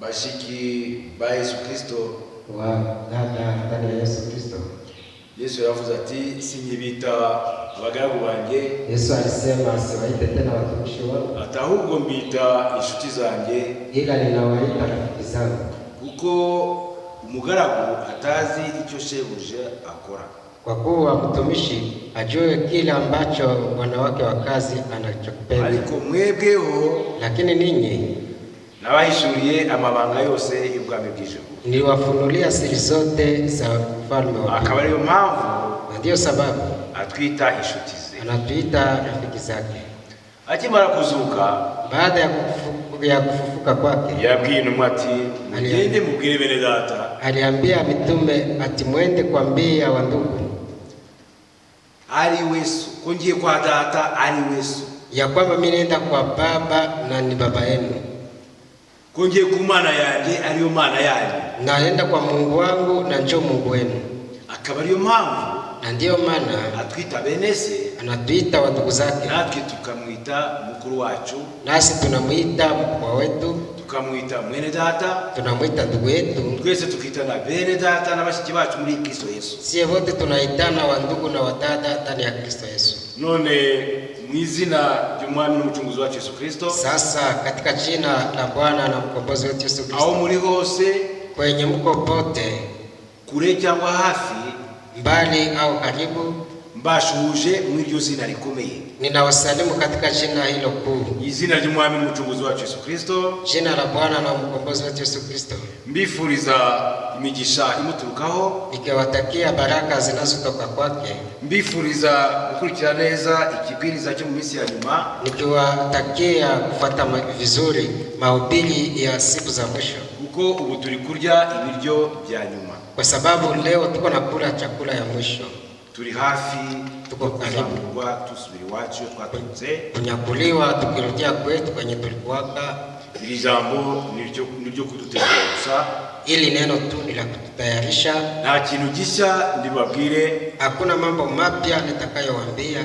bashiki ba Yesu Kristo wa dada ndani ya Yesu Kristo. Yesu yavuze ati sinyibita abagaragu banjye. Yesu alisema siwaite tena watumishi wangu, atahubwo mbita inshuti zanjye, ila ninawaita rafiki zangu. Kuko umugaragu atazi icyo shebuja akora, kwa kuwa mtumishi ajue kile ambacho bwana wake wa kazi anachokipenda. Ariko mwebweho, lakini ninyi nabahishuriye amabanga yose y'ubwami bw'ijuru, niliwafunulia siri zote za ufalme wa Mungu. Akaba ariyo mpamvu, ndio sababu atwita inshuti ze, anatuita rafiki zake. Akimara kuzuka, baada ya kufufuka kwake, yabwiye intumwa ati mugende mubwire bene data. Aliambia mitume ati mwende kwambia wa ndugu, ari Yesu, kongiye kwa data ari Yesu, ya kwamba mimi naenda kwa Baba na ni Baba yenu. Kongiye ku Mana yanjye ariyo Mana yanyu, naenda kwa Mungu wangu na njoo Mungu wenu. Akaba ariyo mpamvu, na ndio maana atwita bene se, anatuita wa ndugu zake, natwe tukamwita mukuru wacu, nasi tunamuita mkubwa wetu, tukamwita mwene data, tunamuita ndugu yetu. Twese tukitana bene data na bashiki bacu muri Kristo Yesu. Sie wote tunaitana wa ndugu na wadada ndani ya Kristo Yesu. None mwizina ry'umwami n'umucunguzi wacu Yesu Kristo, sasa katika jina la Bwana na mkombozi wetu Yesu Kristo, aho muri hose, kwenye mko pote, kure cyangwa hafi, mbali au karibu, mbashuje mw'iryo zina rikomeye, ninawasalimu katika jina hilo kuu, izina ry'umwami n'umucunguzi wacu Yesu Kristo, jina la Bwana na mkombozi wetu Yesu Kristo. Mbifuriza imigisha imuturukaho, nikiwatakia baraka zinazotoka kwake. Mbifuriza gukurikira neza ikibwiriza cyo mu minsi ya nyuma, nikiwatakia kufuata vizuri mahubiri ya siku za mwisho, kuko ubu turi kurya ibiryo bya nyuma, kwa sababu leo tuko nakula chakula ya mwisho. Turi hafi, tuko karibu tusubiri wacu twatunze kunyakuliwa, tukirudia kwetu kwenye tulikuwaka. Iri jambo niryo kudutegura gusa, ili neno tu ni la kututayarisha. Nta kintu gishya ndibabwire, hakuna mambo mapya nitakayowaambia.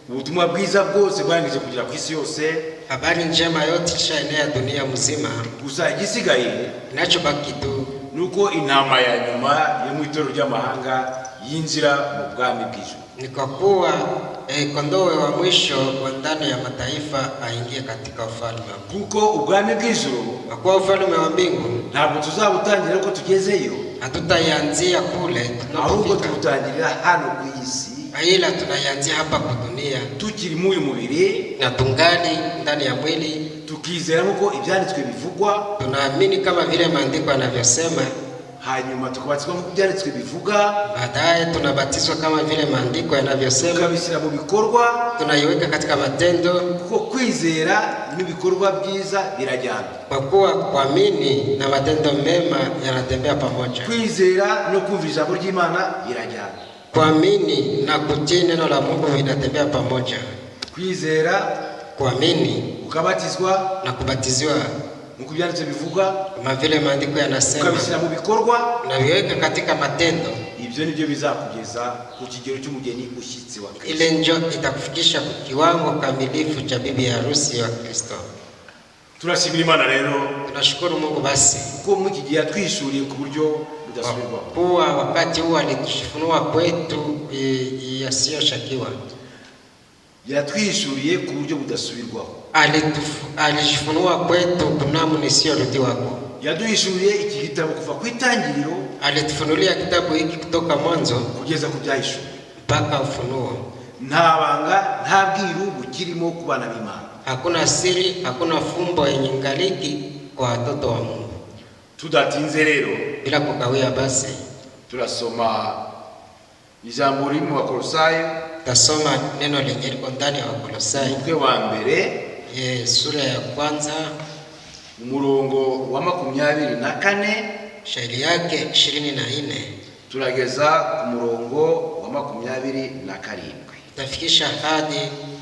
Ubutumwa bwiza bwose bwangije kugira ku isi yose, habari njema yote ishaenea dunia mzima. Gusa igisigaye inachobaki tu nuko intama ya nyuma yo mu itorero ry'amahanga yinjira mu bwami bw'ijuru. Ni kwa kuwa kondoo wa mwisho wa ndani ya mataifa aingie katika ufalme. Kuko ubwami bw'ijuru, kwa ufalme wa mbingu, ntabwo tuzabutangira uko tugezeyo, hatutayanzia kule, ahubwo tutangirira hano ku isi, ila tunayanzia hapa kwa dunia, tukiri mu mubiri na tungali ndani ya mwili, tukizera ko ibyanditswe bivugwa, tunaamini kama vile maandiko yanavyosema, hanyuma tukabatizwa mu byanditswe bivuga, baadaye tunabatizwa kama vile maandiko yanavyosema, tukabishyira mu bikorwa, tunaiweka katika matendo, kuko kwizera n'ibikorwa byiza birajyana, kwa kuwa kuamini na matendo mema yanatembea pamoja. Kwizera no kumva ijambo ry'Imana birajyana, kuamini na kutii neno la Mungu vinatembea pamoja. Kwizera, kuamini, ukabatizwa na kubatiziwa nk'uko byanditse bivuga, kama vile maandiko yanasema, ukabishyira mu bikorwa, na viweka katika matendo. Ibyo nibyo bizakugeza ku kigero cy'umugeni ushyitsi wa Kristo. Ile njo itakufikisha ku kiwango kamilifu cha bibi harusi wa Kristo. Turashimira Imana rero, tunashukuru Mungu basi, kuko mu iki gihe twishuriye ku buryo budasubirwaho, kuwa wakati huu alitufunua kwetu yasiyoshakiwa. Yatwishuriye ku buryo budasubirwaho, alijifunua kwetu kunamu nisiyorudiwako. Yaduhishuriye iki gitabo kuva ku itangiriro, alitufunulia kitabu hiki kutoka mwanzo kugeza ku byahishuwe mpaka ufunuo. Nta banga, nta bwiru bukirimo ku bana b'Imana, hakuna siri, hakuna fumbo yenye ngaliki kwa watoto wa Mungu. Tudatinze rero, bila kukawia basi, turasoma ijambo riri mu Bakolosayo. Tasoma neno lenye liko ndani ya Wakolosai, umutwe wa mbere, sura ya kwanza, umurongo wa 24, shairi yake 24, turageza ku murongo wa 27. tafikisha hadi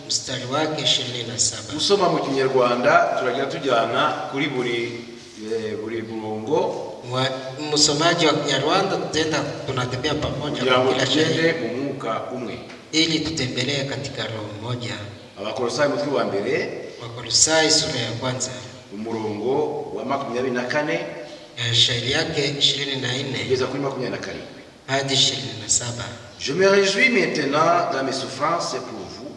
mstari wake 27. Usoma mu Kinyarwanda turagira tujyana kuri buri murongo. Msomaji wa Kinyarwanda tunatembea pamoja kwa kila shairi mu mwuka umwe, ili tutembelee katika roho moja. Abakolosai umutwe wa mbere, Wakolosai sura ya kwanza, umurongo wa 24, shairi yake 24 kugeza kuri 27. hadi 27. Je me réjouis maintenant dans mes souffrances pour vous,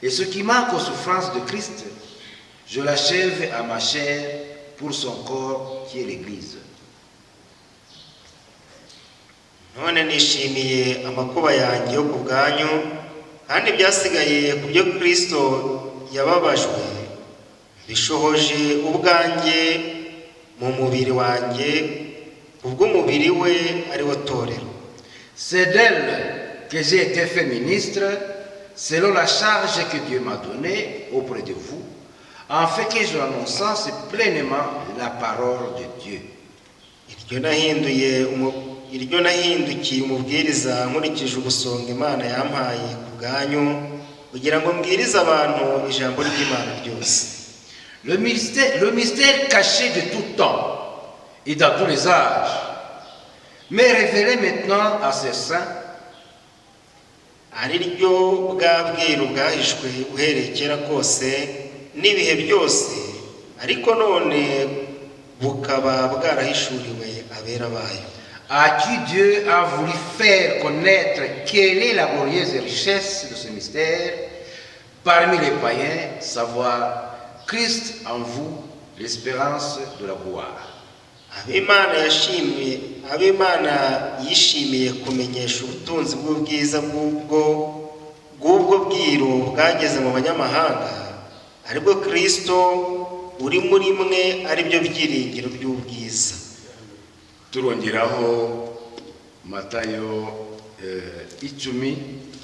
et ce qui manque aux souffrances de Christ, je l'achève à ma chair pour son corps qui est l'Église. none nishimiye amakuba yanjye yo kubwanyu, kandi byasigaye ku byo Kristo yababajwe bishohoje ubwanjye mu mubiri wanjye ubw'umubiri we ari wo torero. C'est d'elle que j'ai été fait ministre, selon la charge que Dieu m'a donnée auprès de vous, afin que je annonce pleinement la parole de Dieu. iryo nahindukiye umubwiriza nkurikije ubusonga Imana yampaye ku bwanyu, kugira ngo mbwirize abantu ijambo ry'Imana ryose. Le mystère caché de tout temps et dans tous les âges, mais révélé maintenant à ses saints, ari ryo bwa bwiru bwahishwe uhereye kera kose n'ibihe byose, ariko none bukaba bwarahishuriwe abera bayo. à qui Dieu a voulu faire connaître quelle est la glorieuse richesse de ce mystère parmi les païens, savoir Christ en vous, l'espérance de la gloire. ab'Imana yishimiye kumenyesha ubutunzi bw'ubwiza bw'ubwo bwiru bwageze mu banyamahanga, aribwo Kristo uri muri mwe, aribyo byiringiro by'ubwiza. Turongeraho Matayo 10.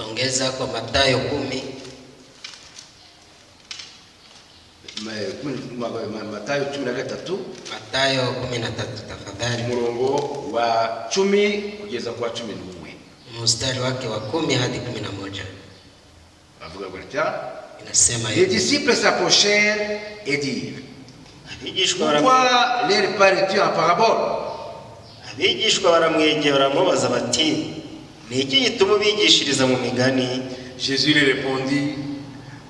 Ongeza kwa Matayo 10. Matayo 13. Matayo 13 tafadhali. Umurongo wa 10 kugeza kwa 11. Mstari wake wa 10 hadi 11. Avuga gutya. Inasema Les disciples s'approchèrent et dirent: Pourquoi leur parles-tu en parabole? abigishwa baramwegera baramubaza bati, ni iki gituma ubigishiriza mu migani? Jésus lui répondit: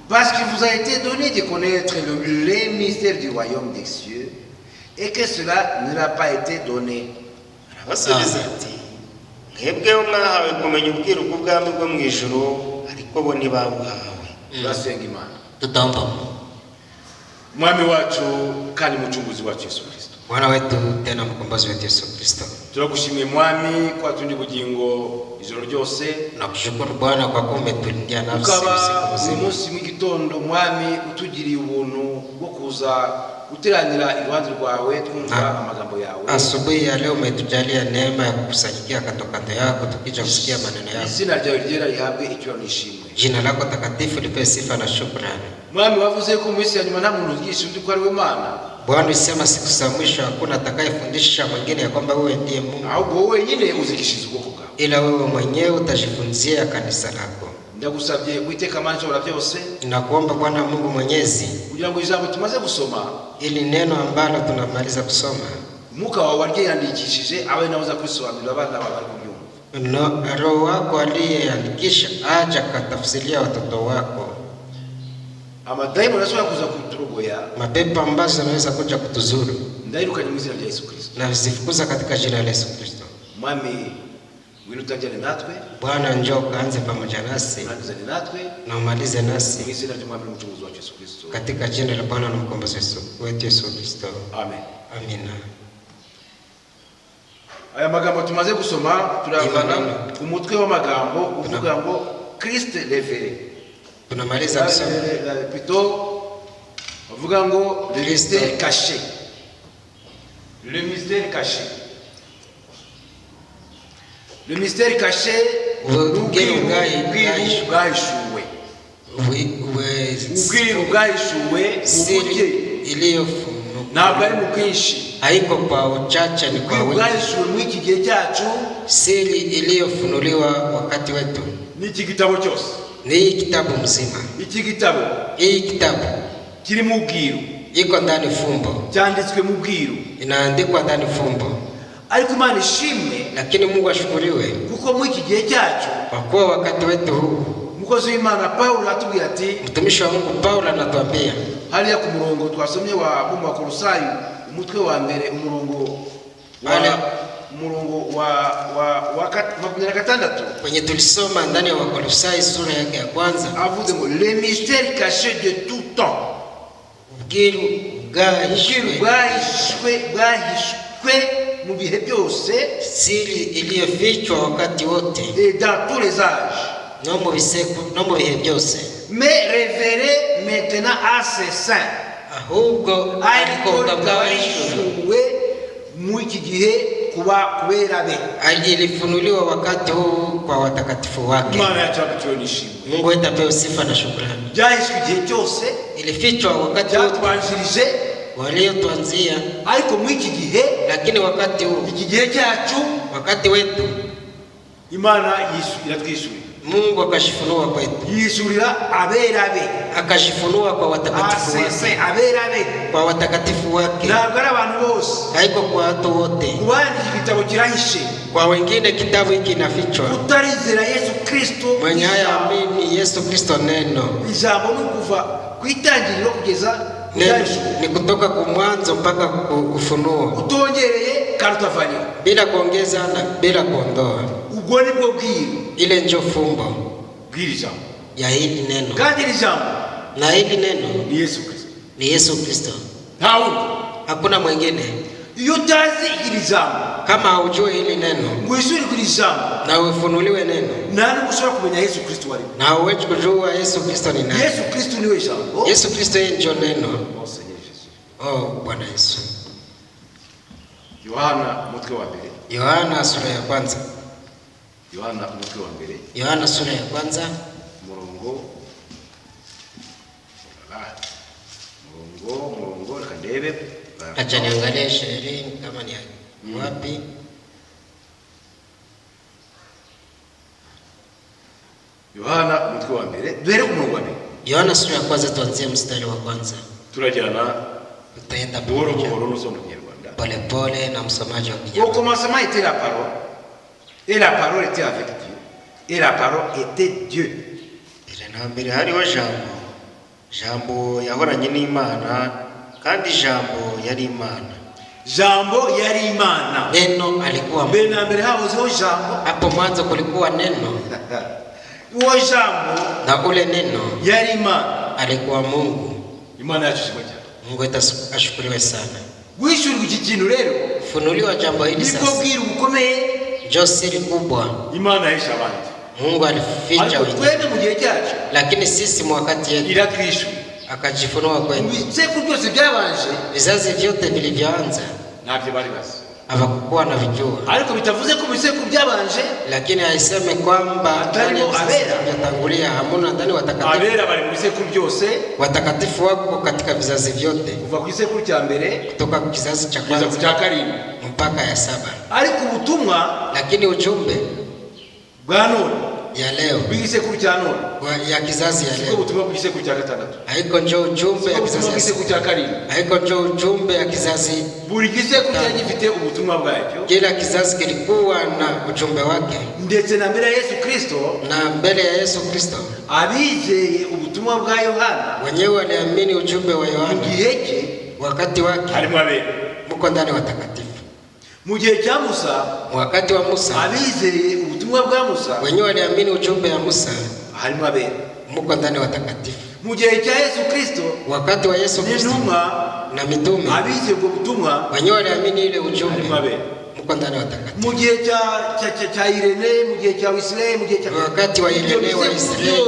parce qu'il vous a été donné de connaître les mystères du royaume des cieux, et que cela ne l'a pas été donné. Arabasubiza ati, mwebweho mwahawe kumenya ubwiru bw'ubwami bwo mu ijuru, ariko bo ntibabuhawe. Turasenga Imana. Tutaomba. Mwami wacu kandi mucunguzi wacu Yesu Kristo, Bwana wetu tena mkombozi wetu Yesu Kristo, turagushimiye Mwami kwa tundi bugingo ijoro ryose, nakushukuru Bwana kwa kuwa umetulindia nafsi ukaba usiku mzima. umunsi mw'igitondo Mwami utugiriye ubuntu bwo kuza guteranira iruhande rwawe twumva amagambo yawe. Asubuhi ya leo umetujalia neema ya kukusanyikia kando yako tukija kusikia maneno yako. Izina ryawe ryera rihabwe icyubahiro n'ishimwe. Jina lako takatifu lipewe sifa na shukrani. Mwami wavuze ko mu isi ya nyuma nta muntu uzigisha undi ko ari we Mana. Bwana usema siku za mwisho hakuna atakayefundisha mwingine ya kwamba wewe ndiye Mungu, ahubwo wowe nyine uzigishiriza ubwoko bwawe. ila wewe mwenyewe utajifunzia kanisa lako. Ndagusabye Uwiteka Mana nshobora byose, Ninakuomba Bwana Mungu Mwenyezi, kugira ngo ijambo tumaze gusoma, ili neno ambalo tunamaliza kusoma, Mwuka wawe waryandikishije abe nawe uza kwisobanurira abana bawe bari kubyumva. Roho wako aliyeandikisha aja katafsiria watoto wako. Amadayimoni ashobora kuza kuturogoya, Mapepo ambazo yanaweza kuja kutuzuru, ndayirukanye mu izina rya Yesu Kristo. na zifukuza katika jina la Yesu Kristo. Mwami ngwino utajyane natwe, Bwana njoo kaanze pamoja nasi urangizane natwe, na umalize nasi mu izina ry'Umwami n'Umucunguzi wacu Yesu Kristo. katika jina la Bwana na mkombozi wetu Yesu Kristo. Amen. Amina. Aya magambo tumaze gusoma turavana ku mutwe w'amagambo uvuga ngo Christ révélé. Tunamaliza kusoma Plutôt uvuga ngo le mystère caché. Le mystère caché. Le mystère caché, ubwiru bwahishuwe. Ubwiru bwahishuwe mu buryo iliyofunuliwa, ntabwo ari mu bwinshi. haiko kwa uchache, ni kwa Ubwiru wingi. bwahishuwe mu iki gihe cyacu, Siri iliyofunuliwa wakati wetu ni iki gitabo cyose. ni hii kitabu mzima. Iki gitabo Hii kitabu kirimo ubwiru, iko ndani fumbo, cyanditswe mu bwiru, inaandikwa ndani fumbo. ariko Imana ishimwe, Lakini Mungu ashukuriwe kuko mu iki gihe cyacu kwa kuwa wakati wetu huu, umukozi w'Imana Paulo atubwira ati, mtumishi wa Mungu Paulo anatuambia hariya ku murongo twasomye wa Bakolosayi mutwe wa mbere umurongo wa 16 kwenye tulisoma ndani ya Wakolosai sura yake ya kwanza, avuze ngo le mystère caché de tout temps, ubwiru bwahishwe mu bihe byose, siri iliyofichwa wakati wote et dans tous les âges, no mu bihe byose, mais révélé maintenant à ses saints, ahubwo ariko bwahishuwe mu iki gihe kubera be, ilifunuliwa wakati huu kwa watakatifu wake. Imana yacu atuonishimwe. Mungu wetu apewe sifa na shukrani. Byahishwe igihe cyose, ilifichwa wakati wote byatwanjirije waliotuanzia, ariko mu iki gihe, lakini wakati huu, iki gihe cyacu, wakati wetu, Imana iratwishyurira. Mungu akashifunua kwetu, yishyurira abera be, akashifunua kwa watakatifu wake, abera be, kwa watakatifu wake, ntabwo ari abantu bose, haiko kwa watu wote. kubandi igitabo kirahishe, kwa wengine kitabu hiki kinafichwa. utarizera Yesu Kristo, mwenye hayaamini Yesu Kristo neno, ijambo ni kuva ku itangiriro kugeza ni kutoka kumwanzo mpaka kufunuo, utongereye karutavanya, bila kuongeza na bila kuondoa. ubwo ni bwo bwiru, ile ndio fumbo bwirija ya hili neno, kandi iri jambo na hili neno ni Yesu Kristo, ni Yesu Kristo, nta wundi, hakuna mwingine. iyo utazi iri jambo, kama haujui hili neno, ngwisuri kuri jambo na ufunuliwe neno, nani ushobora kumenya Yesu Kristo wari, na huwezi kujua Yesu Kristo ni nani. Yesu Kristo niwe jambo, Yesu Kristo yeye ndio neno. Oh Seigneur Jésus. Oh Bwana Yesu. Yohana mutwe wa mbere, Yohana sura ya kwanza, Yohana mutwe wa mbere, Yohana sura ya kwanza murongo reka ndebe, acha niangalie sheria kama ni wapi. Yohana mutwe wa mbere, duhere ku murongo wa mbere. Yohana sura ya kwanza tuanzie mstari wa kwanza. Turajyana Tutaenda buhoro buhoro n'usoma Kinyarwanda, pole pole na msomaji wa Au Kinyarwanda. commencement était la parole, et la parole était avec Dieu, et la parole était Dieu. Na mbere hariho jambo, jambo yahoranye n'Imana, kandi jambo yari Imana. Jambo yari Imana. Neno alikuwa mbere na mbere hahozeho jambo, hapo mwanzo kulikuwa neno, uwo jambo na ule neno yari Imana, alikuwa Mungu. Imana yacu ishimwe cyane. Mungu ashukuriwe sana. Wishyurwa iki kintu rero, funuliwa jambo hili sasa, nibwo bwiru bukomeye, ndio siri kubwa Imana yahisha abandi, Mungu alificha wengine, twende mu gihe cyacu, lakini sisi mwakati yetu iratwishyura, akajifunua kwetu. ibisekuru byose byabanje, vizazi vyote vilivyoanza ntabyo bari bazi, hawakuwa na vijua, ariko bitavuze ko ibisekuru byabanje, lakini haiseme kwamba ndani ya vizazi vyotangulia hamuna ndani watakatifu. Abera bari mu bisekuru byose, watakatifu wako katika vizazi vyote, kuva ku gisekuru cya mbere kutoka kizazi cha kugeza ku kwanza cya karindwi mpaka ya 7. ariko ubutumwa, lakini ujumbe bwa none ya leo bw'igisekuru cya none, ya kizazi ya siko leo ubutumwa bw'igisekuru cya gatandatu, haiko njoo ujumbe ya kizazi bw'igisekuru cya karindwi, haiko njoo ujumbe ya kizazi. buri gisekuru cyari gifite ubutumwa bwacyo, kila kizazi kilikuwa na ujumbe wake, ndetse na mbere ya Yesu Kristo, na mbele ya Yesu Kristo abizeye ubutumwa bwa Yohana, wenyewe waliamini ujumbe wa Yohana mu gihe cye, wakati wake harimo abera, muko ndani watakatifu. mu gihe cya Musa, wakati wa Musa, abizeye ubutumwa bwa Musa, wenyewe waliamini ujumbe ya Musa, harimo abera, muko ndani watakatifu. mu gihe cya Yesu Kristo, wakati wa Yesu Kristo n'intumwa na mitume, abizeye ubwo butumwa, wenyewe waliamini ile ujumbe, harimo abera, muko ndani watakatifu. mu gihe cya Irene, mu gihe cya Wesley, mu gihe cya wakati wa Irene wa Israeli,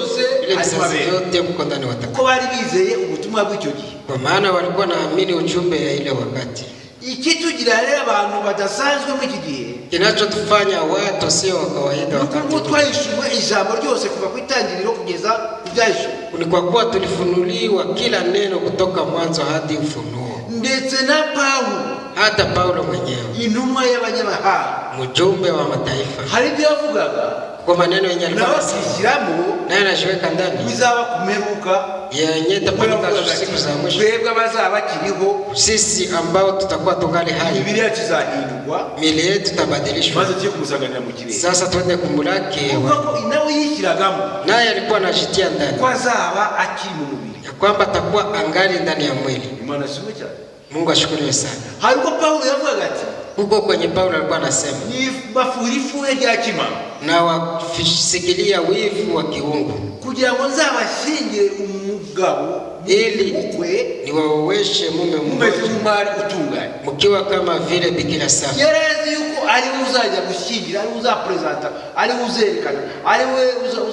ile vizazi vyote muko ndani watakatifu, kuko bari bizeye ubutumwa bw'icyo gihe, kwa maana walikuwa naamini ujumbe ya ile wakati. ikitugira rero abantu badasanzwe mu iki gihe, kinachotufanya watu sio wa kawaida wakati nuko twahishuwe ijambo ryose kuva ku itangiriro kugeza ku byahishuwe, ni kwa kuwa tulifunuliwa kila neno kutoka mwanzo hadi Ufunuo. ndetse na Paulo, hata Paulo mwenyewe, intumwa y'abanyamahanga, mjumbe wa mataifa, hari ibyo yavugaga kwa maneno yenye alikuwa anashyiramo, naye anajiweka ndani, bizaba kumeruka, yenye tapanyika siku za mwisho. twebwe abazaba bakiriho, sisi ambao tutakuwa tungali hai, imibiri yacu izahindurwa, mili yetu itabadilishwa, maze tujye kumusanganira mu kirere. sasa twende kumulaki. kuko inawe yishyiragamo, naye alikuwa anajitia ndani ko azaba akiri mu mubiri, ya kwamba atakuwa angali ndani ya mwili. Imana ishimwe cyane. Mungu ashukuriwe sana. Haruko Paulo yavuga ati Huko kwenye Paulo alikuwa anasema ni bafurifu ya kima na wasikilia wivu wa kiungu kugira ngo nzabashingire umugabo ili ukwe niwaweshe mume mmoja umari utunganye mkiwa kama vile bikira safi. Yarazi yuko ari uzajya gushingira, ari uzapresenta, ari uzerekana, ari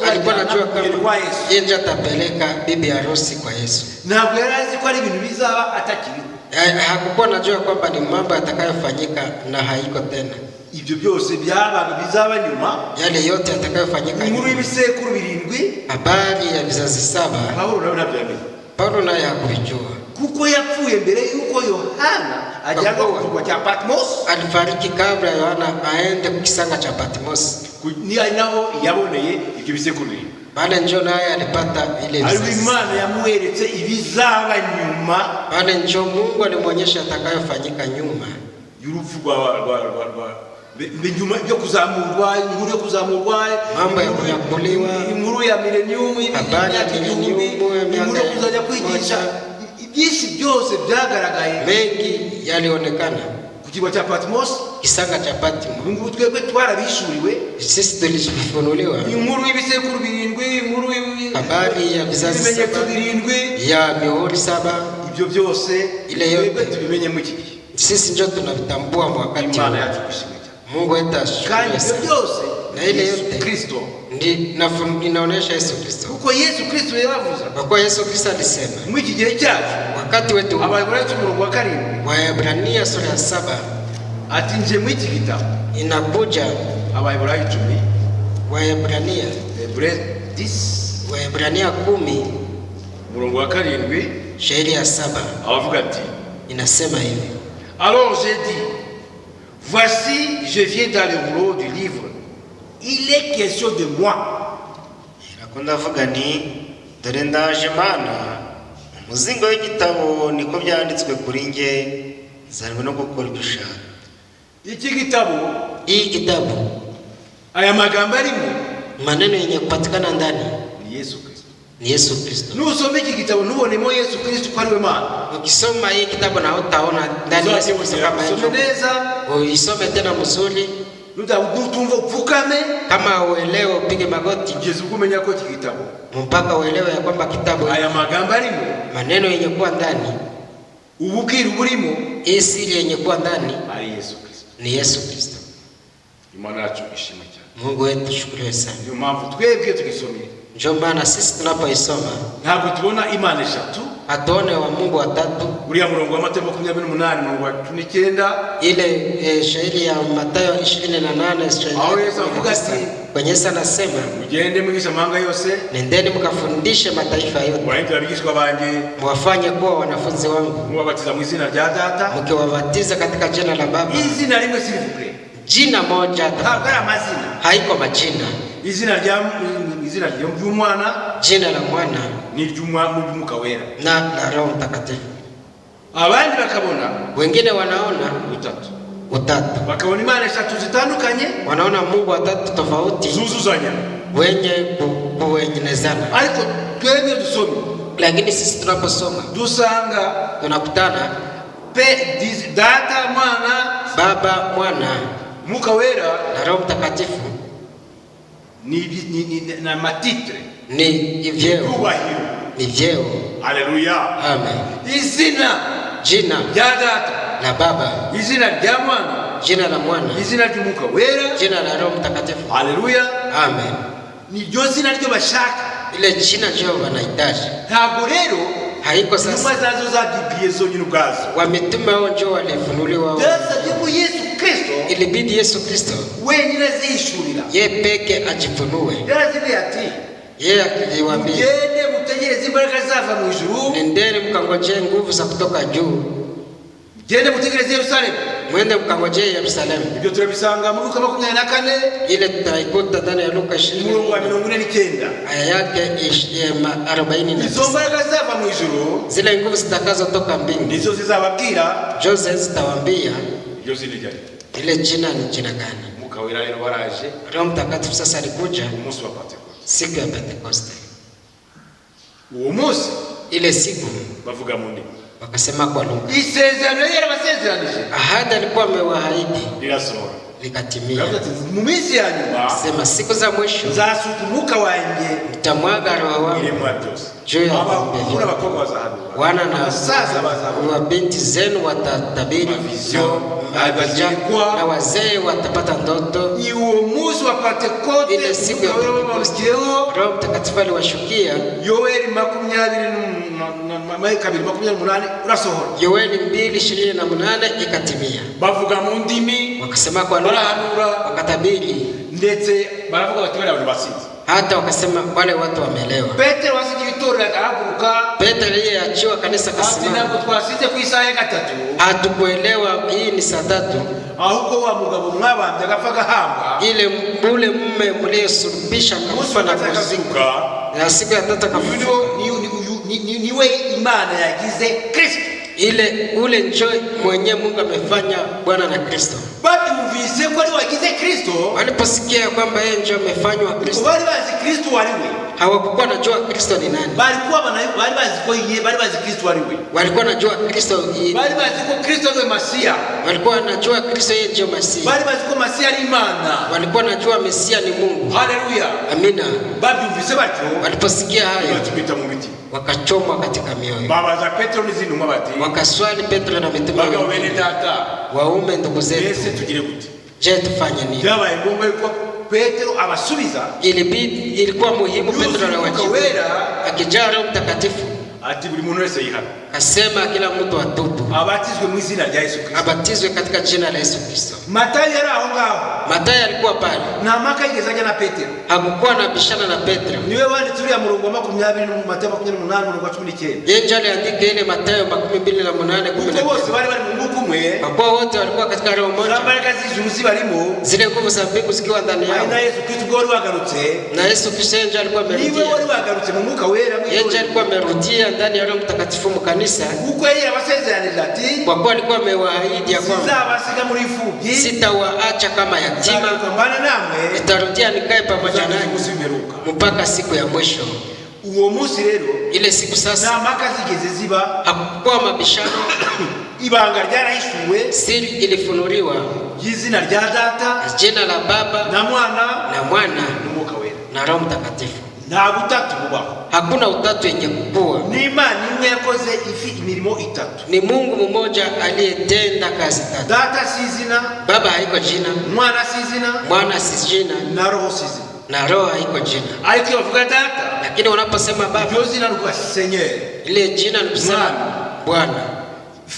alikuwa anajua kama yeye atapeleka bibi harusi kwa Yesu. Ntabwo yarazi ko ari ibintu bizaba atakiri. Hakukuwa anajua kwamba ni mambo yatakayofanyika na haiko tena. Ibyo byose byabaga bizaba nyuma, yale yote yatakayofanyika inkuru y'ibisekuru birindwi, habari ya vizazi 7. Paulo naye hakujua kuko yapfuye mbere yuko Yohana ajyaga ku cya Patmos. Alifariki kabla Yohana aende ku kisanga cha Patmos. Ni naho yaboneye ibyo bisekuru. Bale njo naye alipata ile vizazi. Imana yamuheretse ibizaba nyuma. Bale njo Mungu alimuonyesha atakayofanyika nyuma y'urupfu rwa nyuma byo kuzamurwa, inkuru yo kuzamurwa, mambo ya kunyakuliwa, inkuru ya millennium, habari ya millennium, inkuru yo kuzajya kwigisha. Ibyinshi byose byagaragaye, mengi yalionekana ku kigo cya Patmos, kisanga cha Patmos. Mungu twebwe twarabishuriwe, sisi tulifunuliwa inkuru y'ibisekuru birindwi, inkuru habari ya vizazi 7 ya mihuri 7. Ibyo byose ile yote tubimenye mu kiki, sisi ndio tunavitambua wakati Imana yatukushimira. Mungu atashukuru byose na ile yote Kristo inaonesha Yesu Kristo. Kuko Yesu Kristo yavuze, kwa Yesu Kristo alisema mu gihe cyacu, wakati wetu. Abayebrania umurongo wa 7, Waebrania sura ya 7 ati nje mu iki gitabo inakuja. Abayebrania 10, Waebrania 10, Waebrania 10 umurongo wa 7 shairi ya 7 avuga ati, inasema hivi: alors j'ai dit, voici je viens dans le rouleau du livre, il est question de moi. Irakunda avuga ni dore ndaje Mana, umuzingo w'igitabo niko byanditswe kuri nge, zanwe no gukora ibyo ushaka. Iki gitabo, hii kitabu, aya magambo arimo, maneno yenye kupatikana ndani ni Yesu Kristo. ni Yesu Kristo. Nusome iki gitabo nubonemo Yesu Kristo kwa ariwe Mana. Ukisoma hii kitabu na utaona ndani Yesu Kristo kama hivyo. Uisome tena mzuri. Nutumva upfukame, kama uelewe upige magoti, kugeza ukumenya ko iki gitabo, mpaka uelewe ya kwamba kitabu aya magambo arimo, maneno yenye kuwa ndani, ubukiri burimo, siri yenye kuwa ndani ari Yesu Kristo. ni Yesu Kristo. Imana yacu ishimwe cyane. Mungu wetu shukuriwe sana. Ndio mpamvu twebwe tukisomera, ndio maana sisi tunapoisoma ntabwo tubona Imana eshatu, hatuone wa Mungu watatu. uriya murongo wa Mathayo 28 murongo wa 19, ile shairi ya Mathayo 28 aho Yesu avuga ati, kwenye Yesu anasema, mugende mwigisha amahanga yose, nendeni mkafundishe mataifa yote, mwaite abigishwa banjye, mwafanye kuwa wanafunzi wangu, mubabatiza mu izina rya Data, mkiwabatiza katika jina la Baba. Izina rimwe s'il vous plaît, jina moja, ntabwo ari amazina, haiko majina. izina ry'umwana, jina la Mwana ni ry'Umwuka Wera na la Roho Mtakatifu. Abandi bakabona, wengine wanaona utatu, bakabona Imana eshatu zitandukanye, wanaona Mungu watatu tofauti, zuzuzanya, wenye kuwenyenezana. ariko twebwe dusome, lakini sisi tunaposoma dusanga tunakutana Data, Mwana, Baba, Mwana, Mwuka Wera na Roho Mtakatifu na matitre, ni vyeo, ni vyeo. Haleluya, amen. Jina rya Data la Baba, izina rya Mwana, jina la Mwana, izina ry'Umwuka Wera, jina la Roho Mtakatifu. Haleluya, amen. ni ryo zina ryo bashaka, ile jina ryo wanahitaji. Ntabwo rero haiko sasa intumwa zazo zabibwiye zonyine ubwazo, wametume wao ndio walifunuliwa. byasabye ko Yesu Kristo, ilibidi Yesu Kristo wenyine azishurira, ye peke ajifunue. yarazibiye ati, yeye aliwaambia, mugende mutegereze imbaraga zava mu ijuru, nendeni mkangojee nguvu za kutoka juu, mugende mutegereze Yerusalemu, mwende mkangojee Yerusalemu. ibyo turabisanga mu Luka 24, ile tutaikuta ndani ya Luka 20:49, aya yake 40. izo mbaraga zava mu ijuru, zile nguvu zitakazotoka mbinguni, nizo zizababwira, Jose zitawaambia iyo zili jari, ile jina ni jina gani. Mwuka Wera rero waraje, Roho Mtakatifu sasa alikuja umunsi wa Pentekoste. siku ya Pentekoste. Uwo munsi ile siku bavuga mu ndimi, wakasema kwa lugha. Isezerano yari basezeranije. Ahadi alikuwa amewaahidi Lirasohora. likatimia. Mu minsi ya nyuma Sema siku za mwisho nzasuka umwuka wanjye nitamwaga roho wangu Iremwa byose. juu ya viumbe abakuru vyote. n'abakobwa bazahanura. Wana na Abasaza bazahanura. wa binti zenu watatabiri Mavision, vijana na wazee watapata ndoto. Iwo munsi wa Pentekote Ile siku ya Pentekoste Roho Mtakatifu aliwashukia. Yoweri 20:28 urasohora. Yoeli 2:28 ikatimia. Bavuga mu ndimi, Wakasema kwa lugha, barahanura, wakatabiri, ndetse baravuga bati bari abantu basinze. hata wakasema wale watu wamelewa. Petero wasigiye itorero agahaguruka Petro aliyeachiwa kanisa ati kasimama. ntabwo twasize ku isaha ya gatatu, Hatukuelewa hii ni saa 3. ahubwo wa mugabo mwabambye agapfa agahamba Ile ule mume mliosulubisha kakufa na kuzika. Na siku ya 3 kafufuka. niwe Imana yagize Kristo. Ule njoo mwenye Mungu amefanya Bwana na Kristo. Babyumvise ko ari wagize Kristo, Waliposikia kwamba yeye njoo amefanywa Kristo, bari bazi Kristo waliwe. hawakuwa najua Kristo ni nani. Bari bazi Kristo waliwe. Walikuwa najua Kristo Bari bazi ko Kristo ndiwe Masia. walikuwa najua Kristo yeye ndio Masihi. Bari bazi ko Masia ari Imana. Walikuwa najua Mesia ni Mungu. Haleluya. Amina. Babyumvise batyo, Waliposikia hayo batubita mu biti. wakachomwa katika mioyo. Babaza Petero n'izindi ntumwa bati, Wakaswali Petro na mitume bagabo bene wengine, data, waume ndugu mbese zetu, tugire gute? je tufanye nini? Byabaye ngombwa yuko Petero abasubiza, Ilikuwa muhimu Petro na wajibu wera akijaa Roho Mtakatifu ati buri muntu wese yihana, kasema kila mtu atubu, abatizwe mu izina rya Yesu Kristo. abatizwe katika jina la Yesu Kristo. Matayo yari aho ngaho, Mathayo alikuwa pale, nta mpaka yigeze ajya na Petero. hakukuwa na bishana na Petro. Niwe wanditse uriya murongo wa 20 mu Matayo 28 murongo wa 19. Yeye ndiye aliandika ile Mathayo 28:19. Kuko bose bari mu mwuka umwe, Kwa kuwa wote walikuwa katika roho moja, imbaraga z'ijuru zibarimo, zile nguvu za mbingu zikiwa ndani ari na yao, Yesu Kristo ubwo wari wagarutse. na Yesu Kristo yeye ndiye alikuwa Niwe amerudia. wari wagarutse mu mwuka wera Yeye ndiye alikuwa amerudia ndani ya Roho Mtakatifu mkanisa, kuko yari abasezeranije ati, kwa kuwa alikuwa amewaahidi ya kwamba sizabasiga muri imfubyi, sitawaacha kama yatima, nzagambana namwe nitarudia nikae pamoja kugeza nanyi umunsi w'imperuka. mpaka siku ya mwisho. Uwo munsi rero Ile siku sasa nta mpaka zigeze ziba, hakukuwa mabishano, ibanga ryarahishuwe siri ilifunuliwa, y'izina rya Data jina la Baba na Mwana na Mwana n'Umwuka wera. na Roho Mtakatifu. Nta butatu bubaho. Hakuna utatu yenye kukua. Ni Imana imwe yakoze imirimo itatu. Ni Mungu mmoja aliyetenda kazi tatu. Data si izina, Baba haiko jina, Mwana si izina, Mwana si jina, na Roho si izina. na Roho haiko jina. Ariko iyo bavuga Data, Lakini wanaposema Baba, iryo zina ni Seigneur. ile jina ni kusema Bwana.